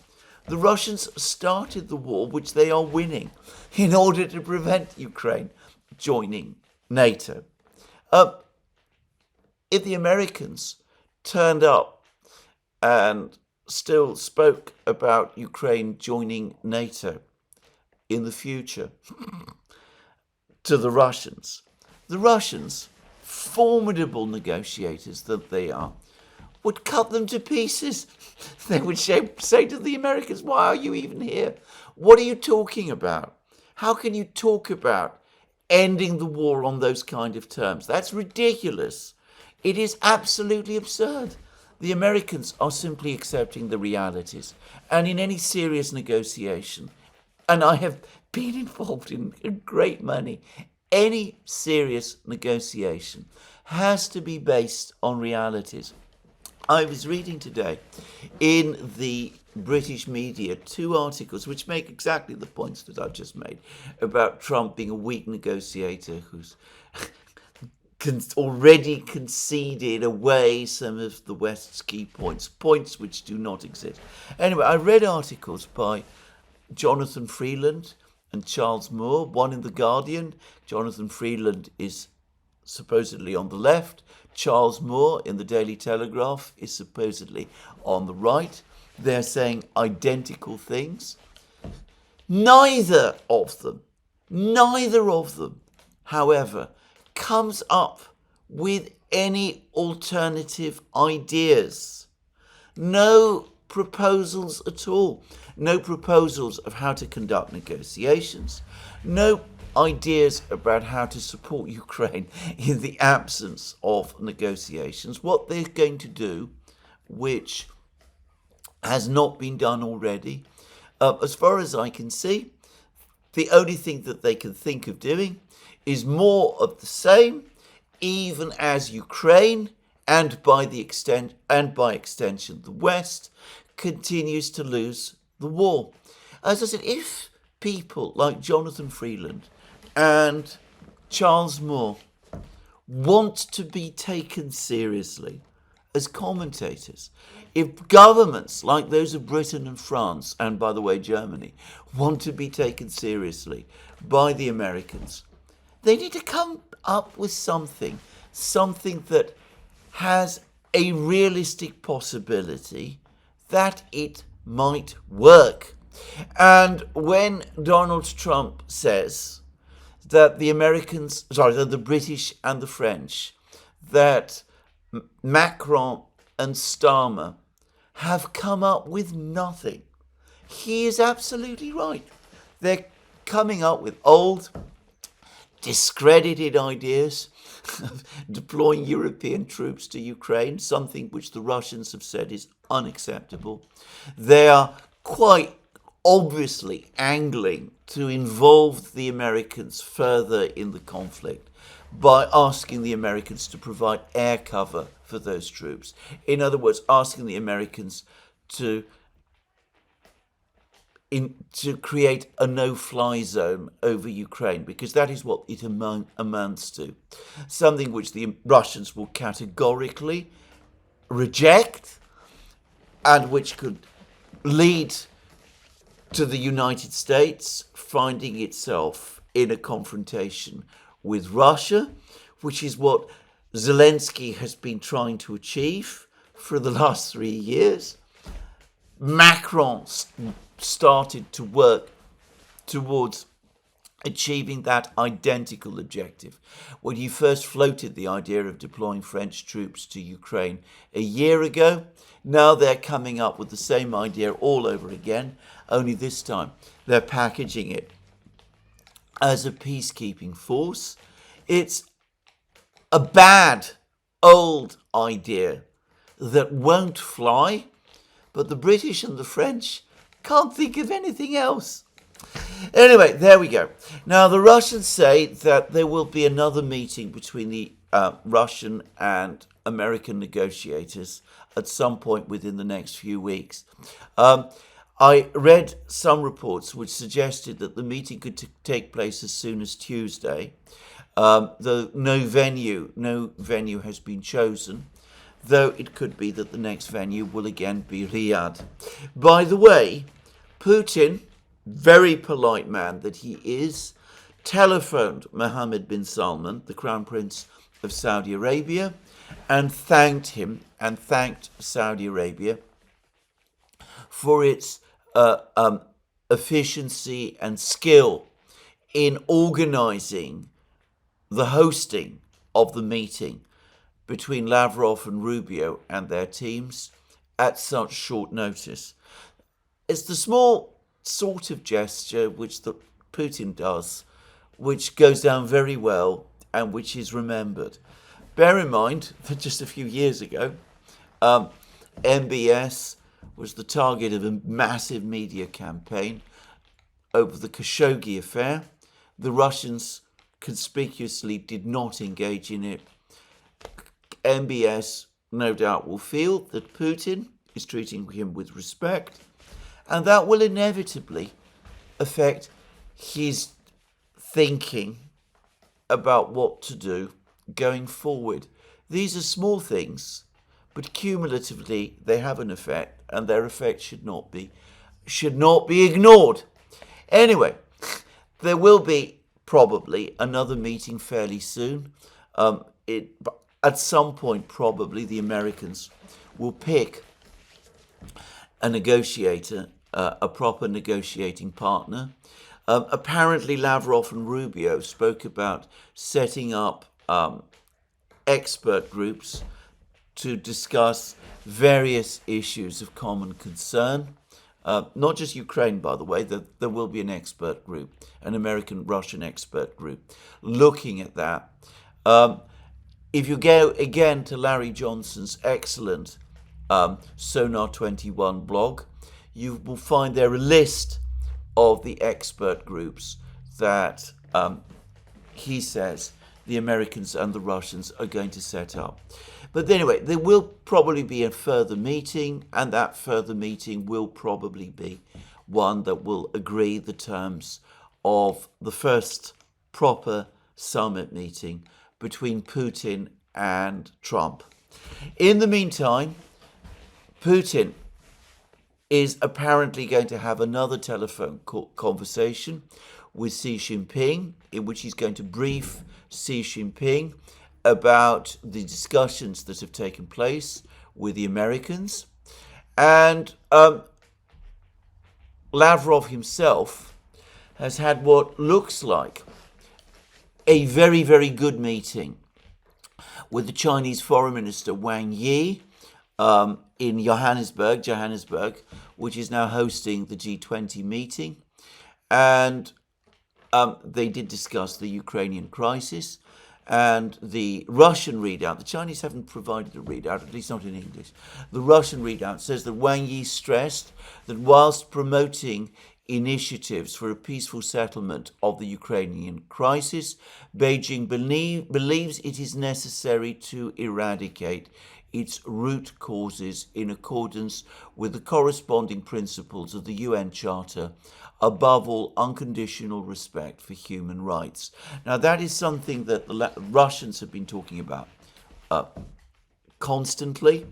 The Russians started the war, which they are winning, in order to prevent Ukraine joining NATO. If the Americans turned up and still spoke about Ukraine joining NATO in the future to the Russians, formidable negotiators that they are, would cut them to pieces. They would say to the Americans, why are you even here? What are you talking about? How can you talk about ending the war on those kind of terms? That's ridiculous. It is absolutely absurd. The Americans are simply accepting the realities. And in any serious negotiation, and I have been involved in a great many, any serious negotiation has to be based on realities. I was reading today in the British media 2 articles which make exactly the points that I've just made about Trump being a weak negotiator who's already conceded away some of the West's key points which do not exist. Anyway, I read articles by Jonathan Freeland and Charles Moore, one in The Guardian. Jonathan Freeland is supposedly on the left. Charles Moore in the Daily Telegraph is supposedly on the right. They're saying identical things. Neither of them, however, comes up with any alternative ideas. No proposals at all. No proposals of how to conduct negotiations. No ideas about how to support Ukraine in the absence of negotiations. What they're going to do, which has not been done already, as far as I can see, the only thing that they can think of doing is more of the same, even as Ukraine and by extension the West continues to lose the war. As I said, if people like Jonathan Freeland and Charles Moore want to be taken seriously as commentators, if governments like those of Britain and France, and by the way Germany, want to be taken seriously by the Americans, they need to come up with something that has a realistic possibility that it might work. And when Donald Trump says that the British and the French, that Macron and Starmer have come up with nothing, he is absolutely right. They're coming up with old, discredited ideas of deploying European troops to Ukraine, something which the Russians have said is unacceptable. They are quite obviously angling to involve the Americans further in the conflict by asking the Americans to provide air cover for those troops. In other words, asking the Americans to create a no-fly zone over Ukraine, because that is what it amounts to. Something which the Russians will categorically reject, and which could lead to the United States finding itself in a confrontation with Russia, which is what Zelensky has been trying to achieve for the last 3 years. Macron started to work towards achieving that identical objective when he first floated the idea of deploying French troops to Ukraine a year ago. Now they're coming up with the same idea all over again, only this time they're packaging it as a peacekeeping force. It's a bad, old idea that won't fly, but the British and the French can't think of anything else. Anyway, there we go. Now, the Russians say that there will be another meeting between the Russian and American negotiators at some point within the next few weeks. I read some reports which suggested that the meeting could take place as soon as Tuesday. Though no venue has been chosen, though it could be that the next venue will again be Riyadh. By the way, Putin, very polite man that he is, telephoned Mohammed bin Salman, the Crown Prince of Saudi Arabia, and thanked him and thanked Saudi Arabia for its efficiency and skill in organizing the hosting of the meeting between Lavrov and Rubio and their teams at such short notice. It's the small sort of gesture which Putin does, which goes down very well and which is remembered. Bear in mind that just a few years ago, MBS was the target of a massive media campaign over the Khashoggi affair. The Russians conspicuously did not engage in it. MBS no doubt will feel that Putin is treating him with respect, and that will inevitably affect his thinking about what to do going forward. These are small things, but cumulatively they have an effect, and their effect should not be ignored. Anyway, there will be probably another meeting fairly soon. At some point, probably the Americans will pick a negotiator, a proper negotiating partner. Apparently, Lavrov and Rubio spoke about setting up expert groups to discuss various issues of common concern. Not just Ukraine, by the way, there will be an expert group, an American-Russian expert group, looking at that. If you go again to Larry Johnson's excellent Sonar 21 blog, you will find there a list of the expert groups that he says the Americans and the Russians are going to set up. But anyway, there will probably be a further meeting, and that further meeting will probably be one that will agree the terms of the first proper summit meeting between Putin and Trump. In the meantime, Putin is apparently going to have another telephone conversation with Xi Jinping, in which he's going to brief Xi Jinping about the discussions that have taken place with the Americans. And Lavrov himself has had what looks like a very, very good meeting with the Chinese Foreign Minister Wang Yi in Johannesburg, which is now hosting the G20 meeting. And they did discuss the Ukrainian crisis and the Russian readout. The Chinese haven't provided a readout, at least not in English. The Russian readout says that Wang Yi stressed that whilst promoting initiatives for a peaceful settlement of the Ukrainian crisis, Beijing believes it is necessary to eradicate its root causes in accordance with the corresponding principles of the UN Charter, above all, unconditional respect for human rights. Now, that is something that the Russians have been talking about constantly,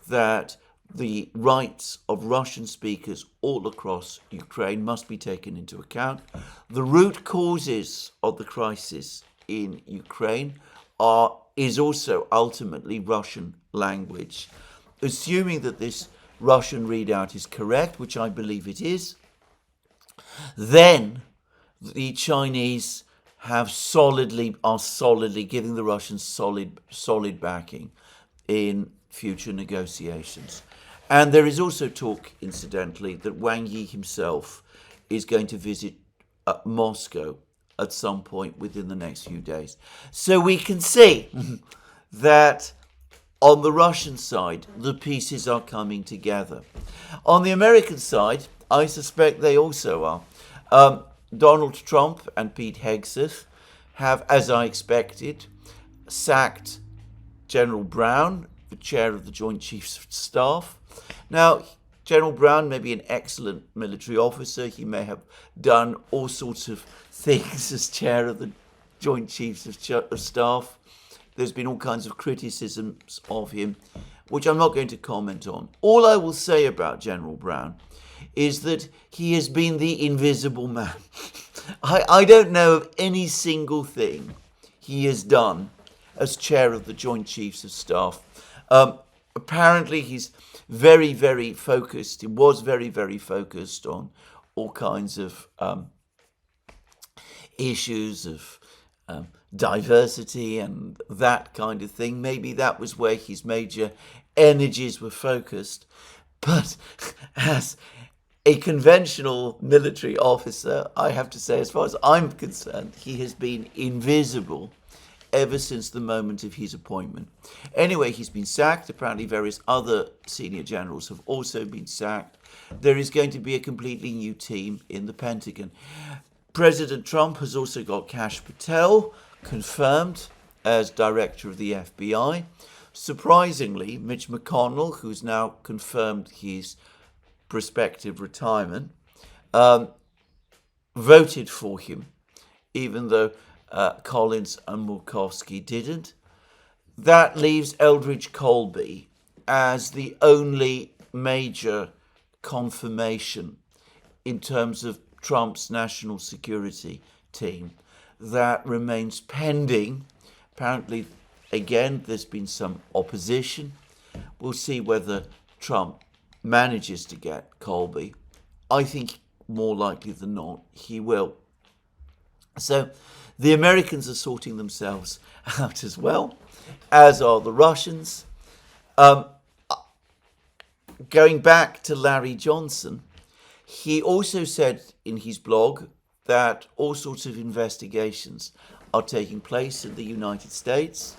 that the rights of Russian speakers all across Ukraine must be taken into account. The root causes of the crisis in Ukraine is also ultimately Russian language. Assuming that this Russian readout is correct, which I believe it is, then the Chinese are solidly giving the Russians solid backing in future negotiations. And there is also talk, incidentally, that Wang Yi himself is going to visit Moscow at some point within the next few days. So we can see that on the Russian side, the pieces are coming together. On the American side, I suspect they also are. Donald Trump and Pete Hegseth have, as I expected, sacked General Brown, the chair of the Joint Chiefs of Staff. Now, General Brown may be an excellent military officer. He may have done all sorts of things as chair of the Joint Chiefs of Staff. There's been all kinds of criticisms of him, which I'm not going to comment on. All I will say about General Brown is that he has been the invisible man. I don't know of any single thing he has done as chair of the Joint Chiefs of Staff. Apparently he's very, very focused. He was very, very focused on all kinds of issues of diversity and that kind of thing. Maybe that was where his major energies were focused. But as a conventional military officer, I have to say, as far as I'm concerned, he has been invisible ever since the moment of his appointment. Anyway, he's been sacked. Apparently various other senior generals have also been sacked. There is going to be a completely new team in the Pentagon. President Trump has also got Kash Patel confirmed as director of the FBI. Surprisingly, Mitch McConnell, who's now confirmed his prospective retirement, voted for him, even though Collins and Murkowski didn't. That leaves Eldridge Colby as the only major confirmation in terms of Trump's national security team that remains pending. Apparently, again, there's been some opposition. We'll see whether Trump manages to get Colby. I think more likely than not, he will. So the Americans are sorting themselves out as well, as are the Russians. Going back to Larry Johnson, he also said in his blog that all sorts of investigations are taking place in the United States,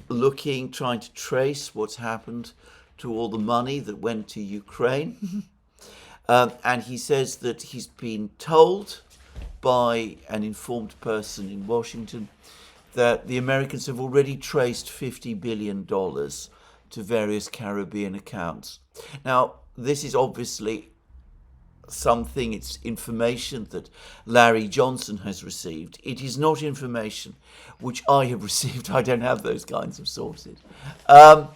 trying to trace what's happened to all the money that went to Ukraine. And he says that he's been told by an informed person in Washington that the Americans have already traced $50 billion to various Caribbean accounts. Now, this is obviously it's information that Larry Johnson has received. It is not information which I have received. I don't have those kinds of sources. I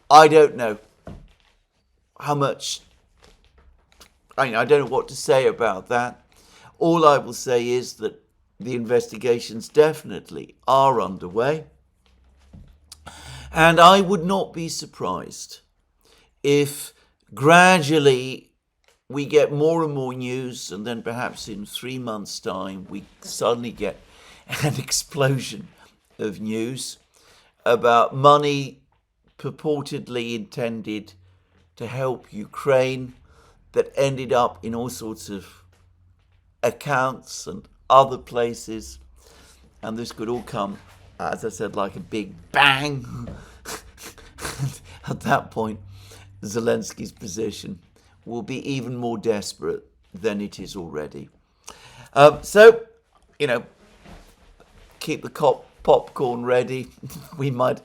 don't know how much, I don't know what to say about that. All I will say is that the investigations definitely are underway. And I would not be surprised if gradually we get more and more news, and then perhaps in 3 months' time we suddenly get an explosion of news about money purportedly intended to help Ukraine that ended up in all sorts of accounts and other places. And this could all come, as I said, like a big bang. At that point, Zelensky's position will be even more desperate than it is already. So, keep the popcorn ready. We might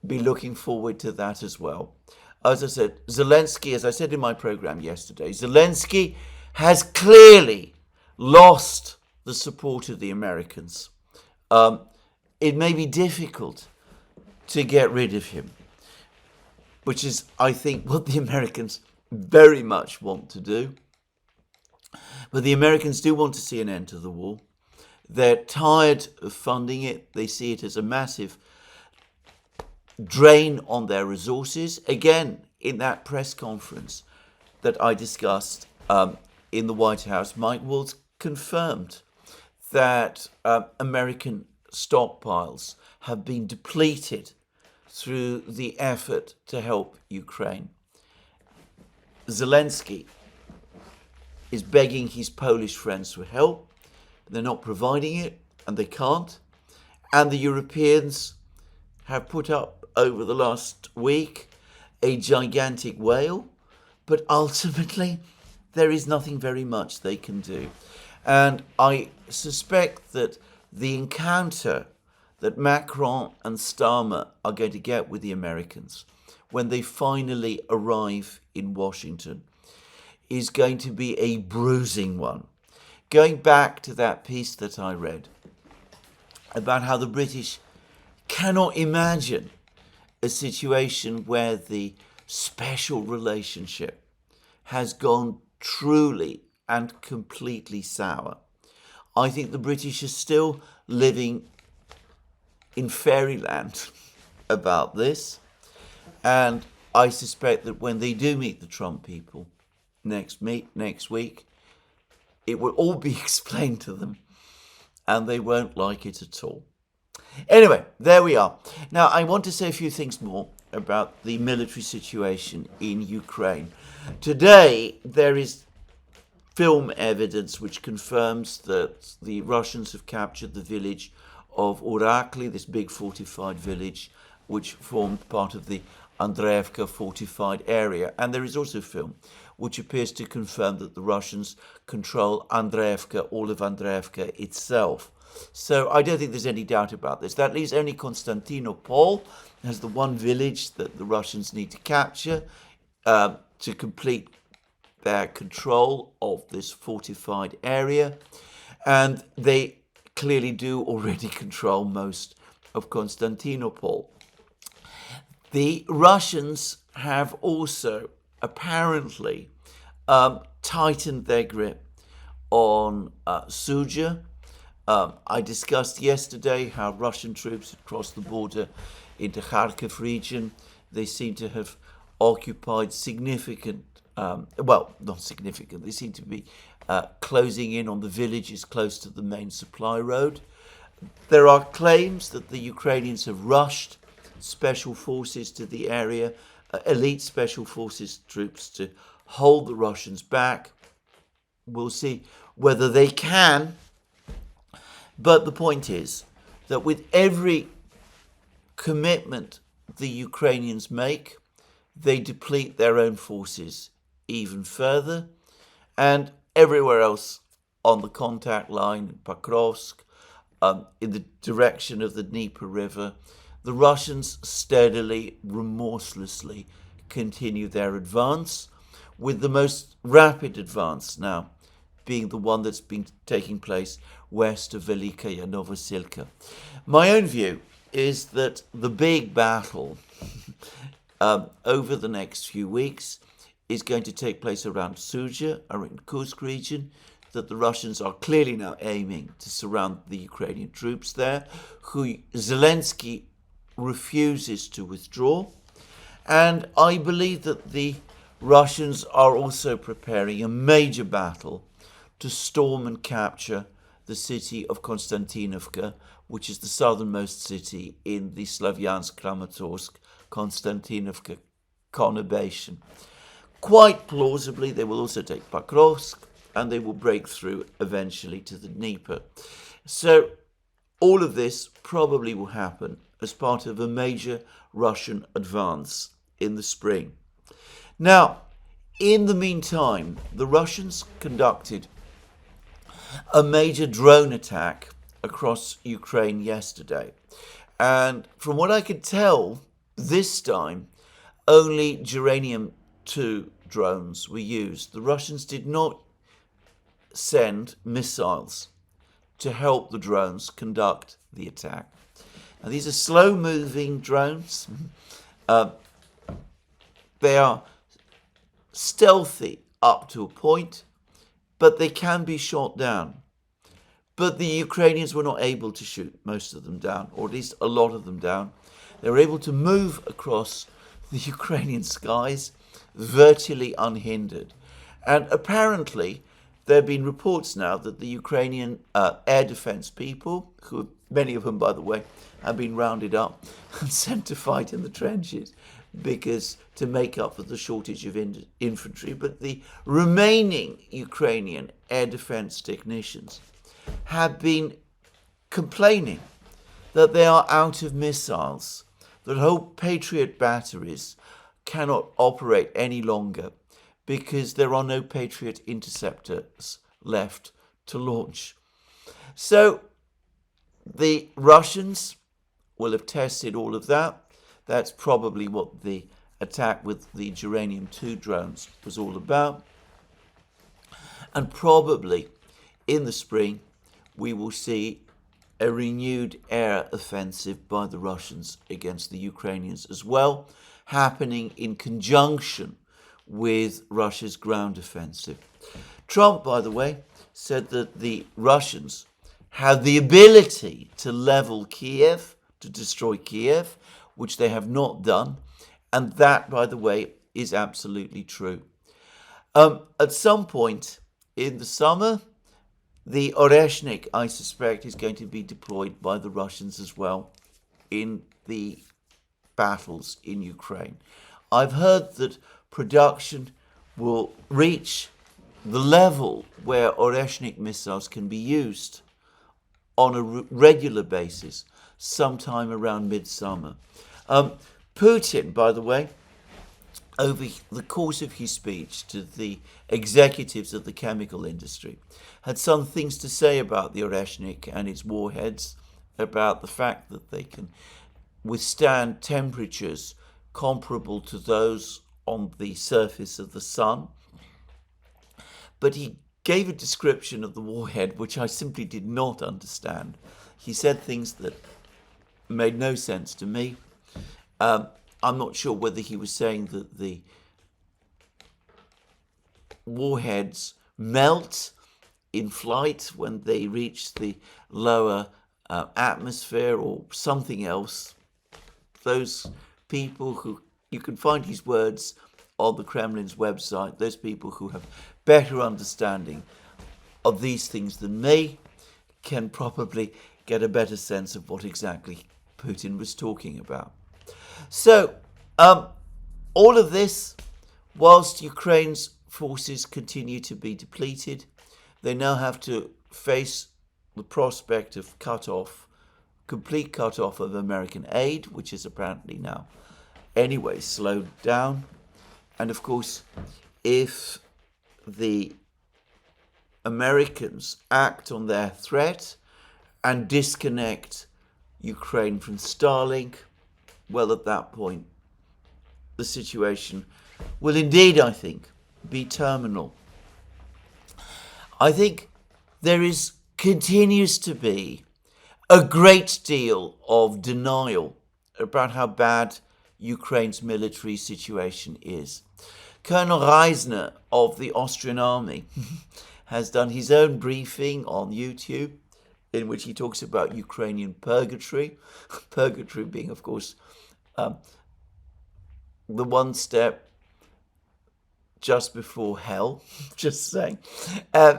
be looking forward to that as well. As I said, Zelensky, as I said in my program yesterday, Zelensky has clearly lost the support of the Americans. It may be difficult to get rid of him, which is, I think, what the Americans very much want to do. But the Americans do want to see an end to the war. They're tired of funding it. They see it as a massive drain on their resources. Again, in that press conference that I discussed in the White House, Mike Waltz confirmed that American stockpiles have been depleted through the effort to help Ukraine. Zelensky is begging his Polish friends for help. They're not providing it, and they can't. And the Europeans have put up, over the last week, a gigantic whale, but ultimately there is nothing very much they can do. And I suspect that the encounter that Macron and Starmer are going to get with the Americans when they finally arrive in Washington is going to be a bruising one. Going back to that piece that I read about how the British cannot imagine a situation where the special relationship has gone truly and completely sour. I think the British are still living in fairyland about this, and I suspect that when they do meet the Trump people next week, it will all be explained to them, and they won't like it at all. Anyway, there we are. Now, I want to say a few things more about the military situation in Ukraine. Today, there is film evidence which confirms that the Russians have captured the village of Oreshnik, this big fortified village, which formed part of the Andreevka fortified area. And there is also film which appears to confirm that the Russians control Andreevka, all of Andreevka itself. So I don't think there's any doubt about this. That leaves only Konstantinopol as the one village that the Russians need to capture to complete their control of this fortified area. And they clearly do already control most of Konstantinopol. The Russians have also apparently tightened their grip on Suja. I discussed yesterday how Russian troops had crossed the border into Kharkiv region. They seem to have occupied significant, not significant, they seem to be closing in on the villages close to the main supply road. There are claims that the Ukrainians have rushed special forces to the area, elite special forces troops to hold the Russians back. We'll see whether they can. But the point is that with every commitment the Ukrainians make, they deplete their own forces even further. And everywhere else on the contact line, in Pokrovsk, in the direction of the Dnieper River, the Russians steadily, remorselessly continue their advance, with the most rapid advance now being the one that's been taking place west of Velikaya Novosilka. My own view is that the big battle over the next few weeks is going to take place around Suja, or in Kursk region, that the Russians are clearly now aiming to surround the Ukrainian troops there, who Zelensky refuses to withdraw. And I believe that the Russians are also preparing a major battle to storm and capture the city of Konstantinovka, which is the southernmost city in the Slavyansk-Kramatorsk-Konstantinovka conurbation. Quite plausibly, they will also take Pokrovsk, and they will break through eventually to the Dnieper. So all of this probably will happen as part of a major Russian advance in the spring. Now, In the meantime, the Russians conducted a major drone attack across Ukraine yesterday. And from what I could tell, this time only uranium-2 drones were used. The Russians did not send missiles to help the drones conduct the attack. Now, these are slow-moving drones. They are stealthy up to a point, but they can be shot down. But the Ukrainians were not able to shoot most of them down, or at least a lot of them down. They were able to move across the Ukrainian skies virtually unhindered. And apparently, there have been reports now that the Ukrainian air defense people, who many of them, by the way, have been rounded up and sent to fight in the trenches because to make up for the shortage of infantry, but the remaining Ukrainian air defense technicians have been complaining that they are out of missiles, that whole Patriot batteries cannot operate any longer because there are no Patriot interceptors left to launch. So the Russians will have tested all of that. That's probably what the attack with the uranium-2 drones was all about. And probably in the spring, we will see a renewed air offensive by the Russians against the Ukrainians as well, happening in conjunction with Russia's ground offensive. Trump, by the way, said that the Russians have the ability to level Kiev, to destroy Kiev, which they have not done. And that, by the way, is absolutely true. At some point in the summer, the Oreshnik, I suspect, is going to be deployed by the Russians as well in the battles in Ukraine. I've heard that production will reach the level where Oreshnik missiles can be used on a regular basis sometime around midsummer. Putin, by the way, over the course of his speech to the executives of the chemical industry, had some things to say about the Oreshnik and its warheads, about the fact that they can withstand temperatures comparable to those on the surface of the sun. But he gave a description of the warhead which I simply did not understand. He said things that made no sense to me. I'm not sure whether he was saying that the warheads melt in flight when they reach the lower atmosphere or something else. Those people who, you can find his words on the Kremlin's website, those people who have better understanding of these things than me can probably get a better sense of what exactly Putin was talking about. So, all of this, whilst Ukraine's forces continue to be depleted, they now have to face the prospect of complete cut-off of American aid, which is apparently now anyway slowed down. And of course, if the Americans act on their threat and disconnect Ukraine from Starlink, well, at that point, the situation will indeed, I think, be terminal. I think there continues to be a great deal of denial about how bad Ukraine's military situation is. Colonel Reisner of the Austrian army has done his own briefing on YouTube in which he talks about Ukrainian purgatory. Purgatory being, of course, the one step just before hell, just saying.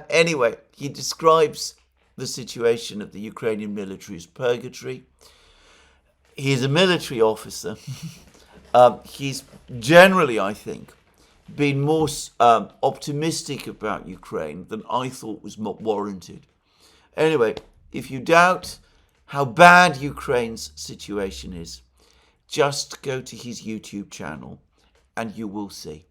Anyway, he describes the situation of the Ukrainian military as purgatory. He's a military officer. He's generally, I think, been more optimistic about Ukraine than I thought was warranted. Anyway, if you doubt how bad Ukraine's situation is, just go to his YouTube channel and you will see.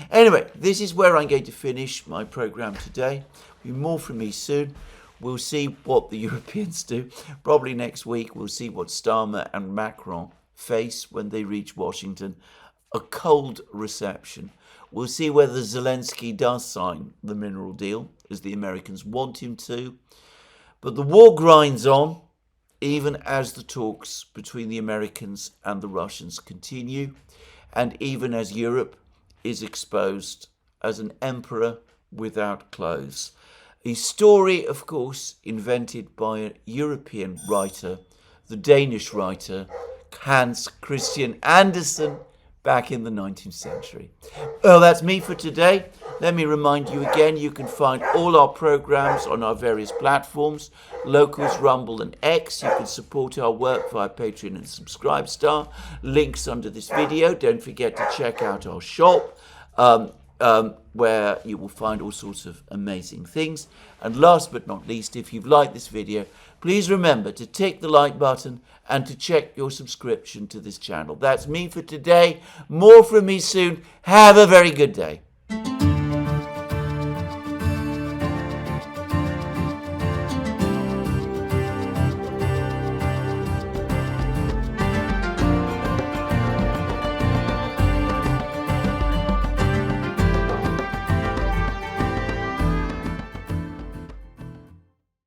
Anyway, this is where I'm going to finish my program today. Be more from me soon. We'll see what the Europeans do. Probably next week we'll see what Starmer and Macron face when they reach Washington. A cold reception. We'll see whether Zelensky does sign the mineral deal, as the Americans want him to. But the war grinds on, even as the talks between the Americans and the Russians continue, and even as Europe is exposed as an emperor without clothes. A story, of course, invented by a European writer, the Danish writer Hans Christian Andersen, back in the 19th century. Well, that's me for today. Let me remind you again, you can find all our programs on our various platforms, Locals, Rumble and X. You can support our work via Patreon and Subscribestar. Links under this video. Don't forget to check out our shop, where you will find all sorts of amazing things. And last but not least, if you've liked this video, please remember to tick the like button and to check your subscription to this channel. That's me for today. More from me soon. Have a very good day.